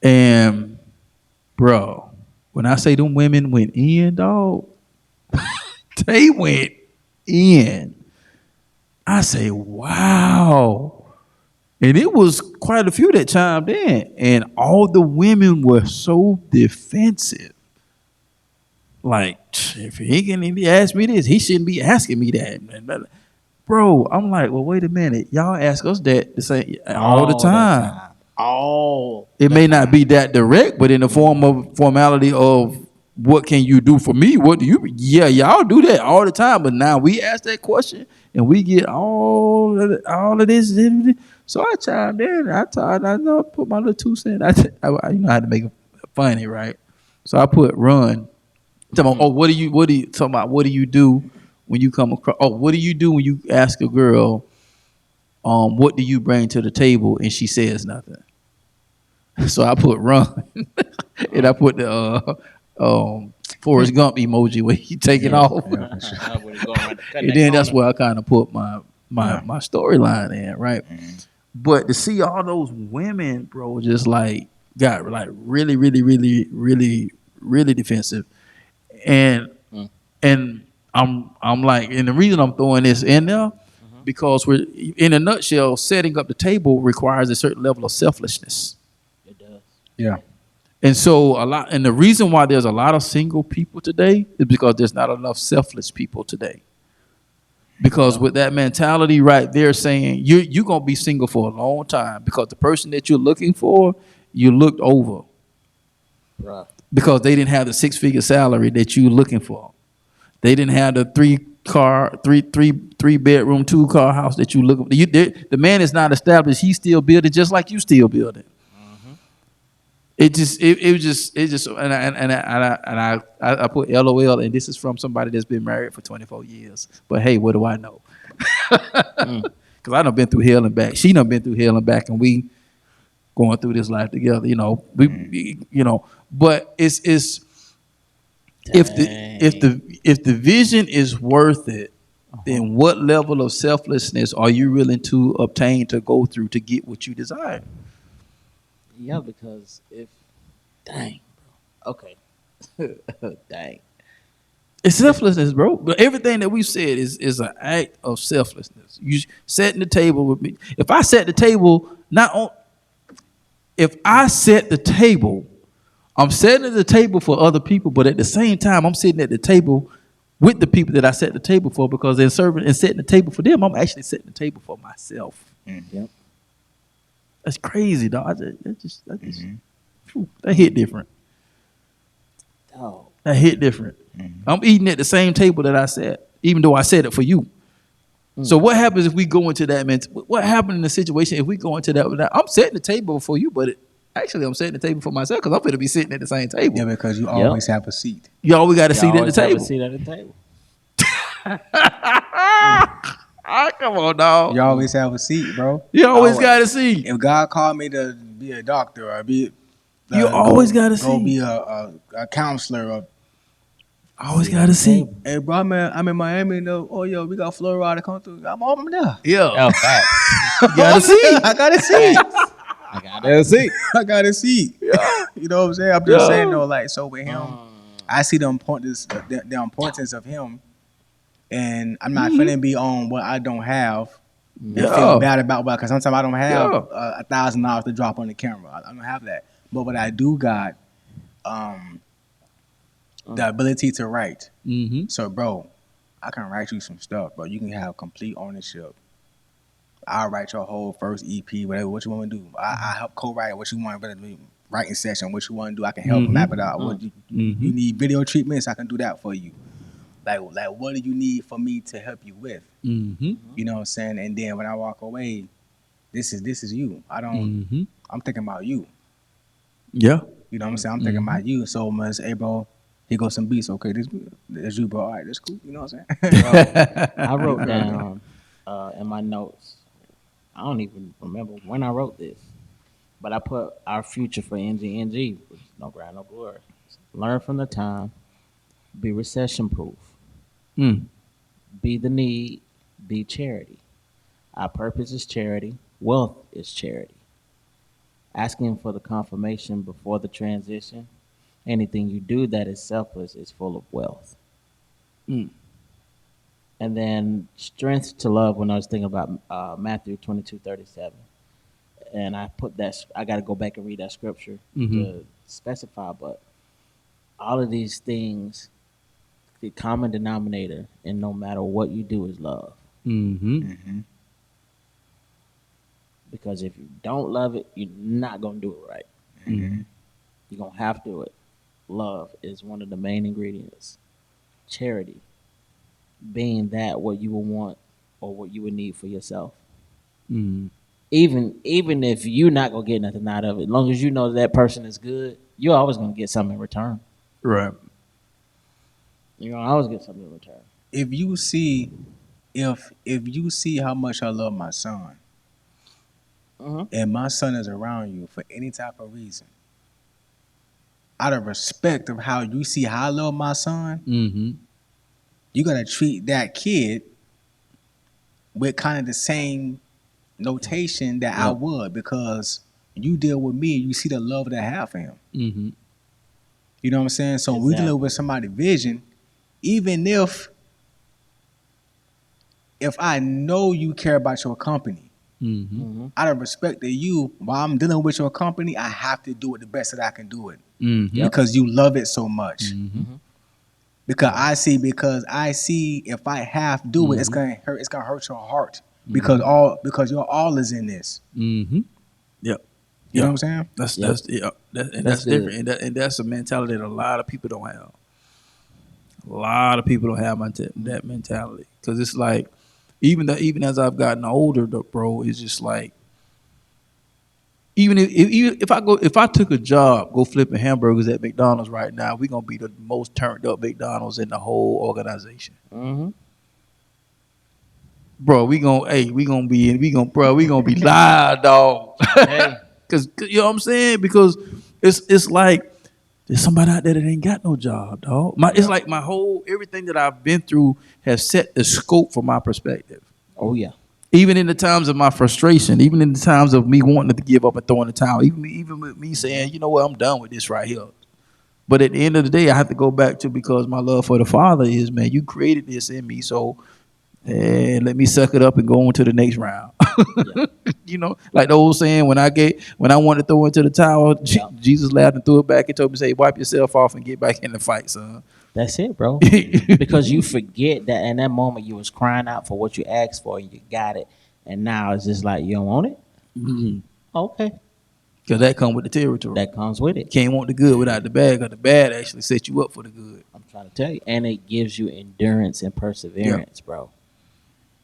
And bro, when I say them women went in, dog, they went in. I say, wow. And it was quite a few that chimed in, and all the women were so defensive. Like, if he asked me this, he shouldn't be asking me that. Bro, I'm like, well, wait a minute. Y'all ask us that the same all the time. It may not be that direct, but in the formality of what can you do for me? What do you? Yeah, y'all do that all the time. But now we ask that question and we get all of this. So I chimed in. I put my little 2 cents. I had to make it funny, right? So I put run. Talking about, what do you do when you come across? Oh, what do you do when you ask a girl, what do you bring to the table, and she says nothing? So I put run, and I put the Forrest Gump emoji where he taking off. And then that's where I kind of put my storyline in, right? Mm-hmm. But to see all those women, bro, just like got like really, really, really, really, really defensive. And I'm like, and the reason I'm throwing this in there, because we're in a nutshell, setting up the table requires a certain level of selflessness. It does. Yeah. And so and the reason why there's a lot of single people today is because there's not enough selfless people today. Because with that mentality right there saying you're gonna be single for a long time because the person that you're looking for, you looked over. Right. Because they didn't have the 6-figure salary that you're looking for. They didn't have the 3-bedroom, 2-car house that you looking for. The man is not established. He's still building just like you still building. Mm-hmm. It was just, and I put LOL, and this is from somebody that's been married for 24 years. But hey, what do I know? Because I done been through hell and back. She done been through hell and back, and we going through this life together. But it's if the vision is worth it, then what level of selflessness are you willing to obtain to go through to get what you desire? Yeah, because dang. It's selflessness, bro. But everything that we've said is an act of selflessness. You setting the table with me. If I set the table, I'm setting at the table for other people, but at the same time, I'm sitting at the table with the people that I set the table for, because they're serving and setting the table for them. I'm actually setting the table for myself. Mm-hmm. Yep. That's crazy, dog. That hit different. Oh. That hit different. Mm-hmm. I'm eating at the same table that I sat, even though I said it for you. Mm-hmm. So what happens if we go into that? What happened in the situation if we go into that? I'm setting the table for you, but actually, I'm setting the table for myself because I'm going to be sitting at the same table. Yeah, because you always have a seat. You always got a seat at the table. Have a seat at the table. Come on, dog. You always have a seat, bro. You always got a seat. If God called me to be a doctor or you always got a seat. Go be a counselor or always got a seat. Hey, bro, I'm in Miami. Yo, we got Florida to come through. I'm over there. Yeah. Oh, fact. You got a seat. I got a seat. I got a seat. Yeah. You know what I'm saying? I'm just saying though, like, so with him, I see the importance of him, and I'm not finna be on what I don't have and feel bad about, because sometimes I don't have $1,000 to drop on the camera. I don't have that. But what I do got, the ability to write. Mm-hmm. So, bro, I can write you some stuff, bro. You can have complete ownership. I'll write your whole first EP, whatever, what you want to do. I help co-write what you want, writing session, what you want to do. I can help map it out. What you need video treatments, I can do that for you. Like, what do you need for me to help you with? Mm-hmm. You know what I'm saying? And then when I walk away, this is you. I'm thinking about you. Yeah. You know what I'm saying? I'm thinking about you. So I'm gonna say, hey, bro, here goes some beats. Okay, this you, bro. All right, that's cool. You know what I'm saying? I wrote down in my notes. I don't even remember when I wrote this, but I put our future for NGNG, which is no grind, no glory. Learn from the time, be recession proof, be the need, be charity. Our purpose is charity, wealth is charity. Asking for the confirmation before the transition, anything you do that is selfless is full of wealth. And then strength to love, when I was thinking about Matthew 22:37. and I put that. I got to go back and read that scripture Mm-hmm. to specify, but all of these things, the common denominator, and no matter what you do, is love. Mm-hmm. Because if you don't love it, you're not gonna do it right. Mm-hmm. You're gonna have to do it. Love is one of the main ingredients. Charity, being that what you would want or what you would need for yourself. Mm-hmm. Even if you're not gonna get nothing out of it, as long as you know that person is good, you're always gonna get something in return. Right. You're gonna always get something in return. If you see how much I love my son, and my son is around you for any type of reason, out of respect of how you see how I love my son, Mm-hmm. you gotta treat that kid with kind of the same notation that I would, because you deal with me, you see the love that I have for him. Mm-hmm. You know what I'm saying? So we dealing with somebody's vision, even if I know you care about your company, Mm-hmm. out of respect to you, while I'm dealing with your company, I have to do it the best that I can do it. Mm-hmm. Because you love it so much. Mm-hmm. Because I see if I half do it, it's gonna hurt your heart. Because your all is in this. Mm-hmm. Yep. You know what I'm saying? That's That's different, and that's a mentality that a lot of people don't have. A lot of people don't have that mentality, because it's like, even as I've gotten older, bro, it's just like, even if I took a job, go flipping hamburgers at McDonald's right now, we're gonna be the most turned up McDonald's in the whole organization. Mm-hmm. Bro, we gonna be live, dog. Hey. Cause you know what I'm saying? Because it's like there's somebody out there that ain't got no job, dog. It's like everything that I've been through has set the scope for my perspective. Oh yeah. Even in the times of my frustration, even in the times of me wanting to give up and throwing the towel, even with me saying, you know what, I'm done with this right here. But at the end of the day, I have to go back to, because my love for the Father is, man, you created this in me, so let me suck it up and go on to the next round. You know, like the old saying, when I wanted to throw into the towel, Jesus laughed and threw it back and told me, say, wipe yourself off and get back in the fight, son. That's it, bro. Because you forget that in that moment you was crying out for what you asked for and you got it, and now it's just like, you don't want it. Mm-hmm. Okay, Because that comes with the territory. that comes with it. Can't want the good without the bad, because the bad actually sets you up for the good. I'm trying to tell you, and it gives you endurance and perseverance, bro.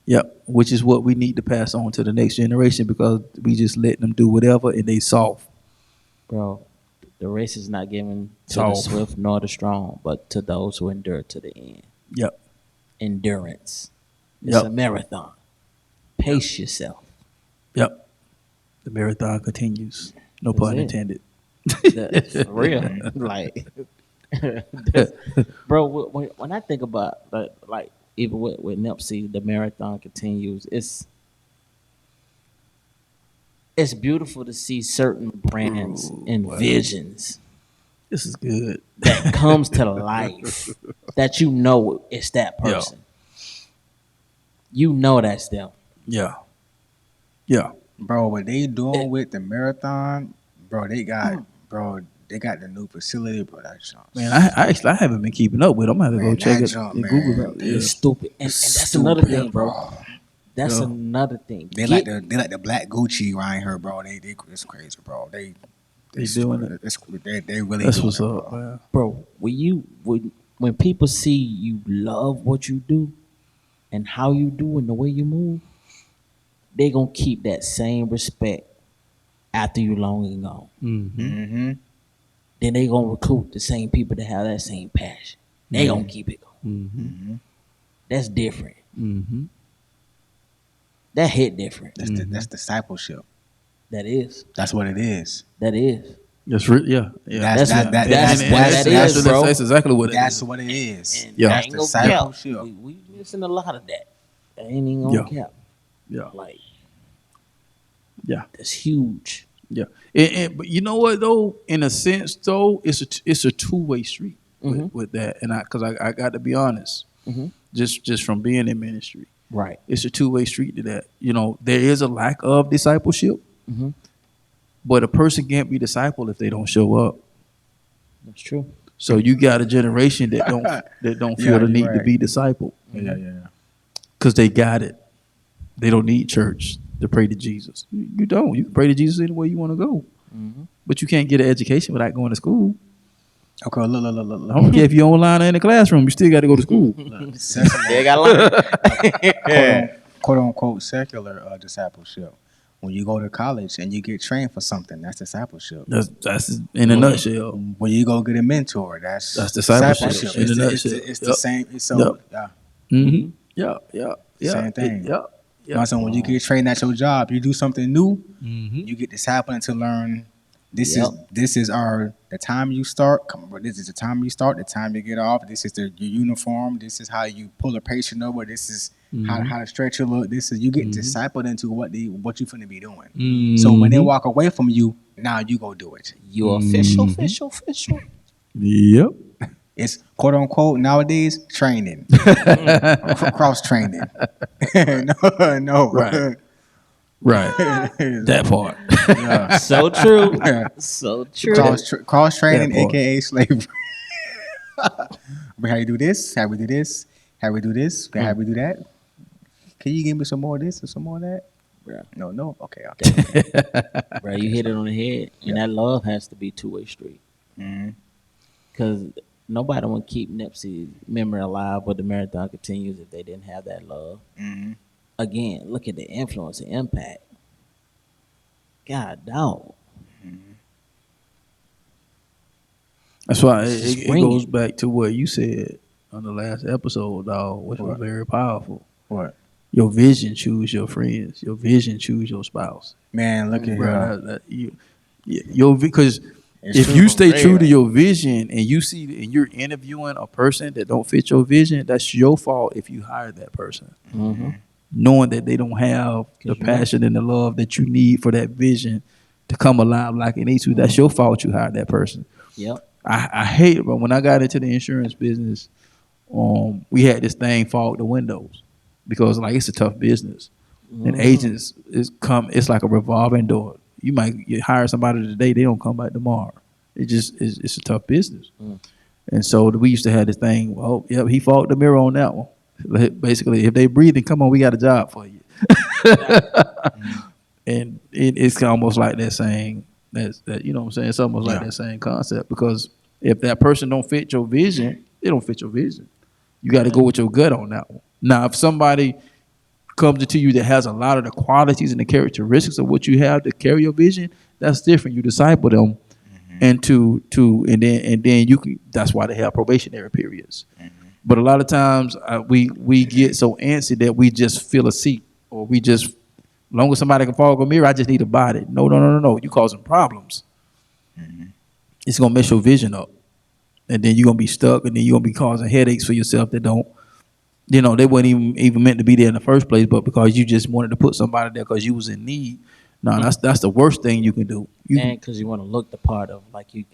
Yep, which is what we need to pass on to the next generation, because we just let them do whatever and they soft. Bro, the race is not given to the Soft. swift nor the strong, but to those who endure to the end. Yep. Endurance. It's Yep. a marathon. Pace yourself. Yep. The marathon continues. No That's pun it. intended. For real. Like, bro, when I think about, like even with Nipsey, the marathon continues. It's beautiful to see certain brands and visions This is good. that comes to life, that you know it's that person. You know that's them. Yeah. Yeah. Bro, what they doing with the marathon, bro, they got the new facility, bro. That jump. Man, I haven't been keeping up with them. I'm going to have to go check it. jump, and man. Google it. It's stupid. And that's another thing, bro. That's another thing. They like the black Gucci around here, bro. They it's crazy, bro. They doing it. They really. That's doing what's it, up, bro. man. Bro, when people see you love what you do and how you do and the way you move, they gonna keep that same respect after you long and gone. Mm-hmm. Mm-hmm. Then they gonna recruit the same people that have that same passion. They gonna keep it going. Mm-hmm. That's different. Mm-hmm. That hit different. That's discipleship. That is. That's what it is. That is. Yeah. That's That's exactly what it is. That's what it is. And Yeah. I That's ain't gonna discipleship. cap. We missing a lot of that. I ain't even gonna cap. Yeah. Like, Yeah. that's huge. Yeah. But you know what though? In a sense though, it's a two-way street with that. And because I got to be honest, just from being in ministry, Right. it's a two-way street to that. You know, there is a lack of discipleship, But a person can't be discipled if they don't show up. That's true. So you got a generation that don't feel Yeah, the you're need to right. be discipled Yeah. because they got it. They don't need church to pray to Jesus. You don't. You can pray to Jesus anywhere you want to go. But you can't get an education without going to school. Okay, look. I don't care if you're online or in the classroom. You still got to go to school. They got learn. Quote unquote secular discipleship. When you go to college and you get trained for something, that's discipleship. That's in a nutshell. When you go get a mentor, that's discipleship in a nutshell. It's the same. It's so Yeah. Same thing. Yeah. So when you get trained at your job, you do something new. You get disciplined to learn. This is the time you start. This is the time you start. The time you get off. This is your uniform. This is how you pull a patient over. This is how to stretch your look. This is you get discipled into what you finna be doing. So when they walk away from you, now you go do it. You official. Yep. It's quote unquote nowadays training, cross training. no, Right. That part. Yeah. So true. So true. Cross training, That part. aka slavery. But how you do this? How we do this? How we do this? How we do that? Can you give me some more of this or some more of that? Bruh. No. Okay. Bro, you hit it on the head. And that love has to be two-way street. Because nobody want to keep Nipsey's memory alive, but the marathon continues if they didn't have that love. Again, look at the influence and impact. God, dog. That's why it goes back to what you said on the last episode, dog, which was very powerful. What? Your vision choose your friends. Your vision choose your spouse. Man, look at her. Because if you stay true to your vision and you see and you're interviewing a person that don't fit your vision, that's your fault if you hire that person. Knowing that they don't have the passion and the love that you need for that vision to come alive like it needs to, that's your fault you hired that person. Yep. I hate it, but when I got into the insurance business, we had this thing fog the windows because like it's a tough business. And agents it's like a revolving door. You hire somebody today, they don't come back tomorrow. It's a tough business. And so we used to have this thing, well, yep, he fogged the mirror on that one. Basically, if they breathing, come on, we got a job for you. And it's almost like that saying that you know what I'm saying? It's almost like that same concept because if that person don't fit your vision, they don't fit your vision. You got to go with your gut on that one. Now, if somebody comes to you that has a lot of the qualities and the characteristics of what you have to carry your vision, that's different. You disciple them, and and then you can. That's why they have probationary periods. But a lot of times we get so antsy that we just fill a seat, or we just, as long as somebody can fog a mirror, I just need a body. No. You causing problems. It's gonna mess your vision up, and then you're gonna be stuck, and then you're gonna be causing headaches for yourself that don't. They weren't even meant to be there in the first place, but because you just wanted to put somebody there because you was in need. No, that's the worst thing you can do. And because you want to look the part of like you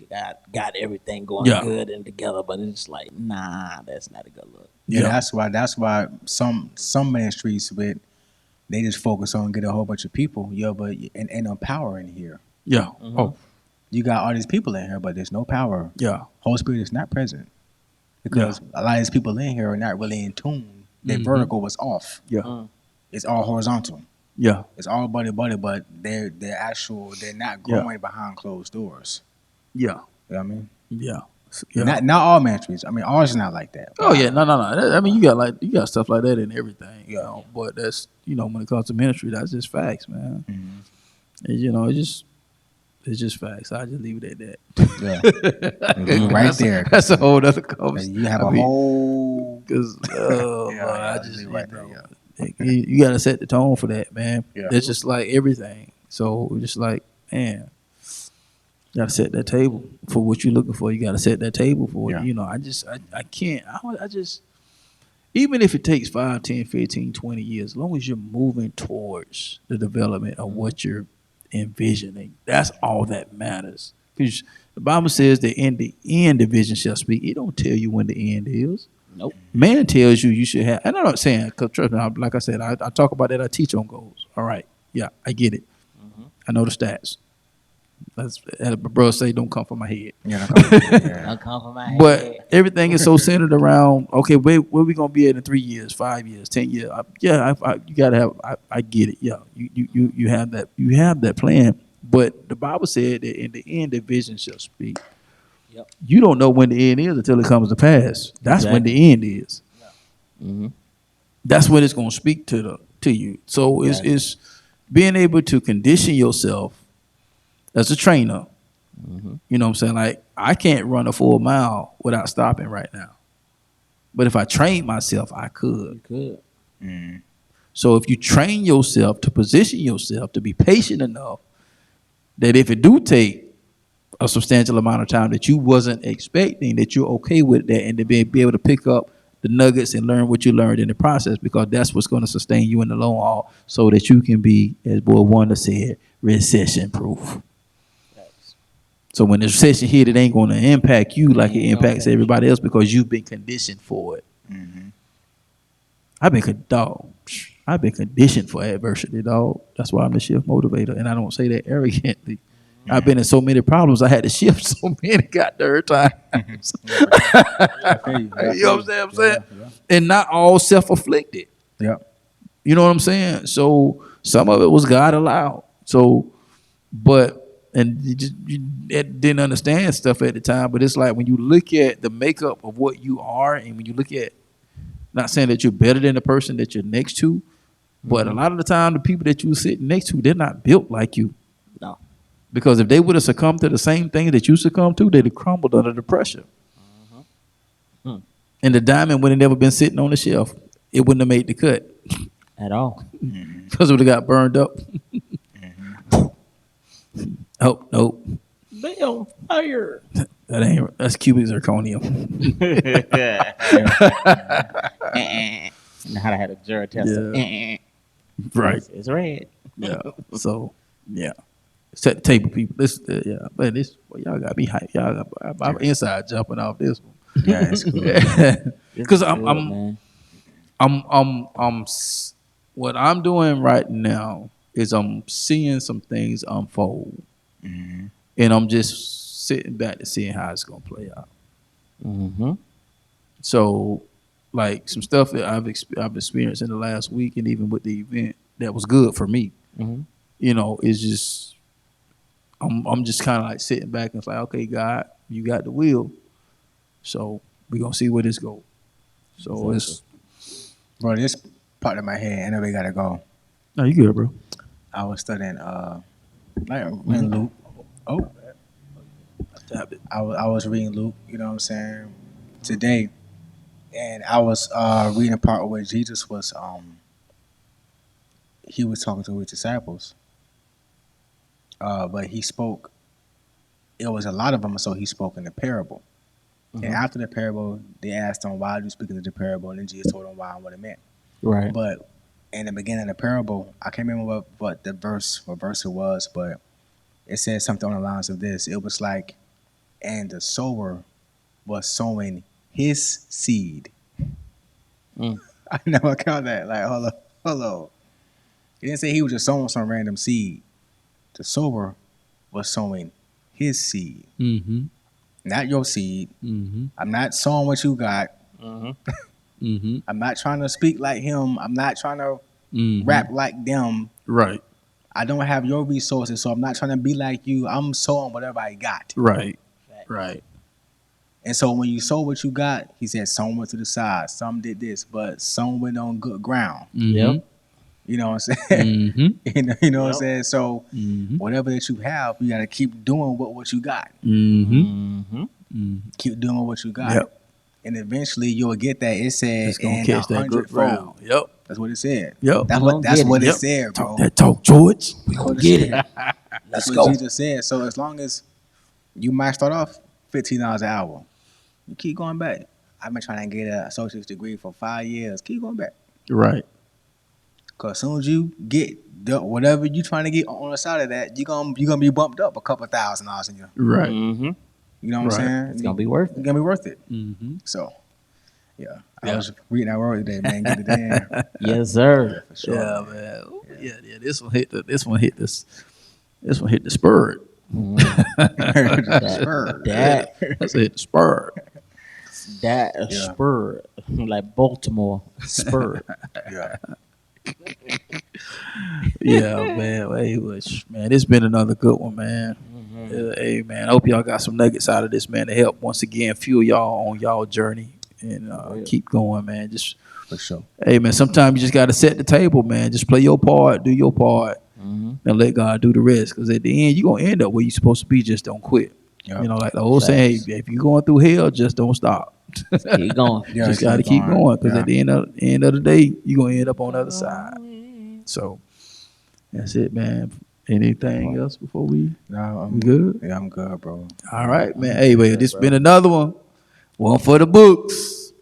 got everything going good and together, but it's like, nah, that's not a good look. Yeah, that's why some ministries they just focus on getting a whole bunch of people. But and no power in here. Yeah. You got all these people in here, but there's no power. Yeah. Holy Spirit is not present because a lot of these people in here are not really in tune. Their vertical was off. Yeah. It's all horizontal. Yeah. It's all buddy, but they're not growing behind closed doors. Yeah. You know what I mean? Yeah. Not all ministries. I mean, ours is not like that. Oh yeah, no. I mean, you got stuff like that in everything, you know. But that's when it comes to ministry, that's just facts, man. And, it's just facts. I just leave it at that. Yeah, right there. That's a whole other conversation. You have a whole. Because I just right there. You got to set the tone for that, man. Yeah. It's just like everything. So just like, man, you got to set that table for what you're looking for. You got to set that table for it. I can't. I just, even if it takes 5, 10, 15, 20 years, as long as you're moving towards the development of what you're envisioning, that's all that matters. Because the Bible says that in the end, the vision shall speak. It don't tell you when the end is. Nope. Man tells you should have, and I'm not saying, because trust me, like I said, I talk about that, I teach on goals. All right. Yeah, I get it. I know the stats. That's my brother say, don't come from my head. Yeah, yeah. I'll come from my head. But everything is so centered around, okay, where we gonna be at in 3 years, 5 years, 10 years? You gotta have. I get it. Yeah, you have that. You have that plan. But the Bible said that in the end, the vision shall speak. Yep. You don't know when the end is until it comes to pass. That's when the end is. Mm-hmm. That's when it's gonna speak to you. So it's being able to condition yourself as a trainer. Mm-hmm. You know what I'm saying? Like, I can't run a full mile without stopping right now. But if I trained myself, I could. You could. Mm. So if you train yourself to position yourself to be patient enough that if it do take a substantial amount of time that you wasn't expecting, that you're okay with that, and to be able to pick up the nuggets and learn what you learned in the process, because that's what's going to sustain you in the long haul so that you can be, as Boy Wonda said, recession proof. So when the recession hit, it ain't going to impact you like it impacts everybody else because you've been conditioned for it. Mm-hmm. I've been conditioned for adversity, dog. That's why I'm the shift motivator, and I don't say that arrogantly. I've been in so many problems, I had to shift so many goddamn times. You know what I'm saying? Yeah. And not all self-afflicted. Yeah. You know what I'm saying? So some of it was God allowed. So, and you didn't understand stuff at the time, but it's like when you look at the makeup of what you are, and when you look at, not saying that you're better than the person that you're next to, but a lot of the time the people that you sit next to, they're not built like you. No. Because if they would have succumbed to the same thing that you succumbed to, they'd have crumbled under the pressure. And the diamond would have never been sitting on the shelf. It wouldn't have made the cut. At all. Because it would have got burned up. Oh, nope. Damn, fire. That's cubic zirconium. Know how to have a Jura tester. Right. It's red. Yeah. So, yeah. Set the table, people. This, man, y'all got me hyped. Y'all got my inside jumping off this one. Yeah, it's cool. Because man. what I'm doing right now is I'm seeing some things unfold, Mm-hmm. and I'm just sitting back to seeing how it's gonna play out. Mm-hmm. So, like some stuff that I've experienced in the last week, and even with the event, that was good for me. Mm-hmm. You know, it's just I'm just kind of like sitting back and it's like, okay, God, you got the wheel, so we're gonna see where this goes. So it's Bro, this part of my head, I know we gotta go. no, you good, bro. I was studying in Luke. Oh, I was reading Luke, you know what I'm saying, today, and I was reading a part where Jesus was he was talking to his disciples, but he spoke. It was a lot of them, so he spoke in a parable. Mm-hmm. And after the parable, they asked him, "Why are you speaking of the parable?" And then Jesus told them why and what it meant. Right. But in the beginning of the parable, I can't remember what verse it was, but it said something on the lines of this. It was like, and the sower was sowing his seed. I never caught that. Like, hold on. He didn't say he was just sowing some random seed. The sower was sowing his seed. Mm-hmm. Not your seed. Mm-hmm. I'm not sowing what you got. Mm-hmm. I'm not trying to speak like him. I'm not trying to Mm-hmm. rap like them. Right. I don't have your resources, so I'm not trying to be like you. I'm sowing whatever I got. Right. Right. And so when you sow what you got, he said some went to the side, some did this, but some went on good ground. Yep. You know what I'm saying? Mm-hmm. you know what I'm saying? So Mm-hmm. whatever that you have, you got to keep doing what you got. Mm-hmm. Mm-hmm. Keep doing what you got. Yep. And eventually you'll get that. It said, It's gonna and catch that good 100-fold. round. Yep. That's what it said. Yep. That's We what gonna that's get what it. it Yep. said, bro. Talk that talk, George. We gonna get it. That's Let's what go. Jesus said. So as long as you might start off $15 an hour, you keep going back. I've been trying to get an associate's degree for 5 years. Keep going back. Right. Cause as soon as you get whatever you trying to get on the side of that, you're gonna be bumped up a couple $1,000 in you. Right. Mm-hmm. You know what I'm Right. saying? It's gonna be worth It's it. gonna be worth it. Mm-hmm. So yeah. I was reading that word today, man. Get it in. Yes, sir. For sure. Yeah, man. Yeah. This one hit the spur. That That's it. Spur. spur like Baltimore spur. Yeah. Yeah, man. Hey, man, it's been another good one, man. Hey, man, I hope y'all got some nuggets out of this, man, to help once again fuel y'all on y'all journey and keep going, man. Just For sure. hey, man, sometimes you just got to set the table, man. Just play your part, do your part, and let God do the rest. Because at the end, you're going to end up where you're supposed to be. Just don't quit. Yep. You know, like the old saying, hey, if you're going through hell, just don't stop. Keep going. Yeah, Just got to keep going. Because Yeah. at the end of the day, you're going to end up on the other side. So that's it, man. Anything else before we No, we good? Yeah, I'm good, bro. All right, man. Hey, well, this been another one for the books.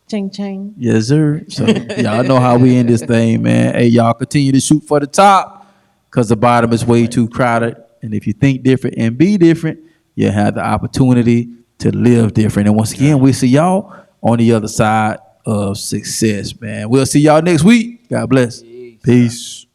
Ching ching. Yes, sir. So y'all know how we end this thing, man. Hey, y'all continue to shoot for the top because the bottom is way too crowded. And if you think different and be different, you have the opportunity to live different. And once again, we'll see y'all on the other side of success, man. We'll see y'all next week. God bless. Peace.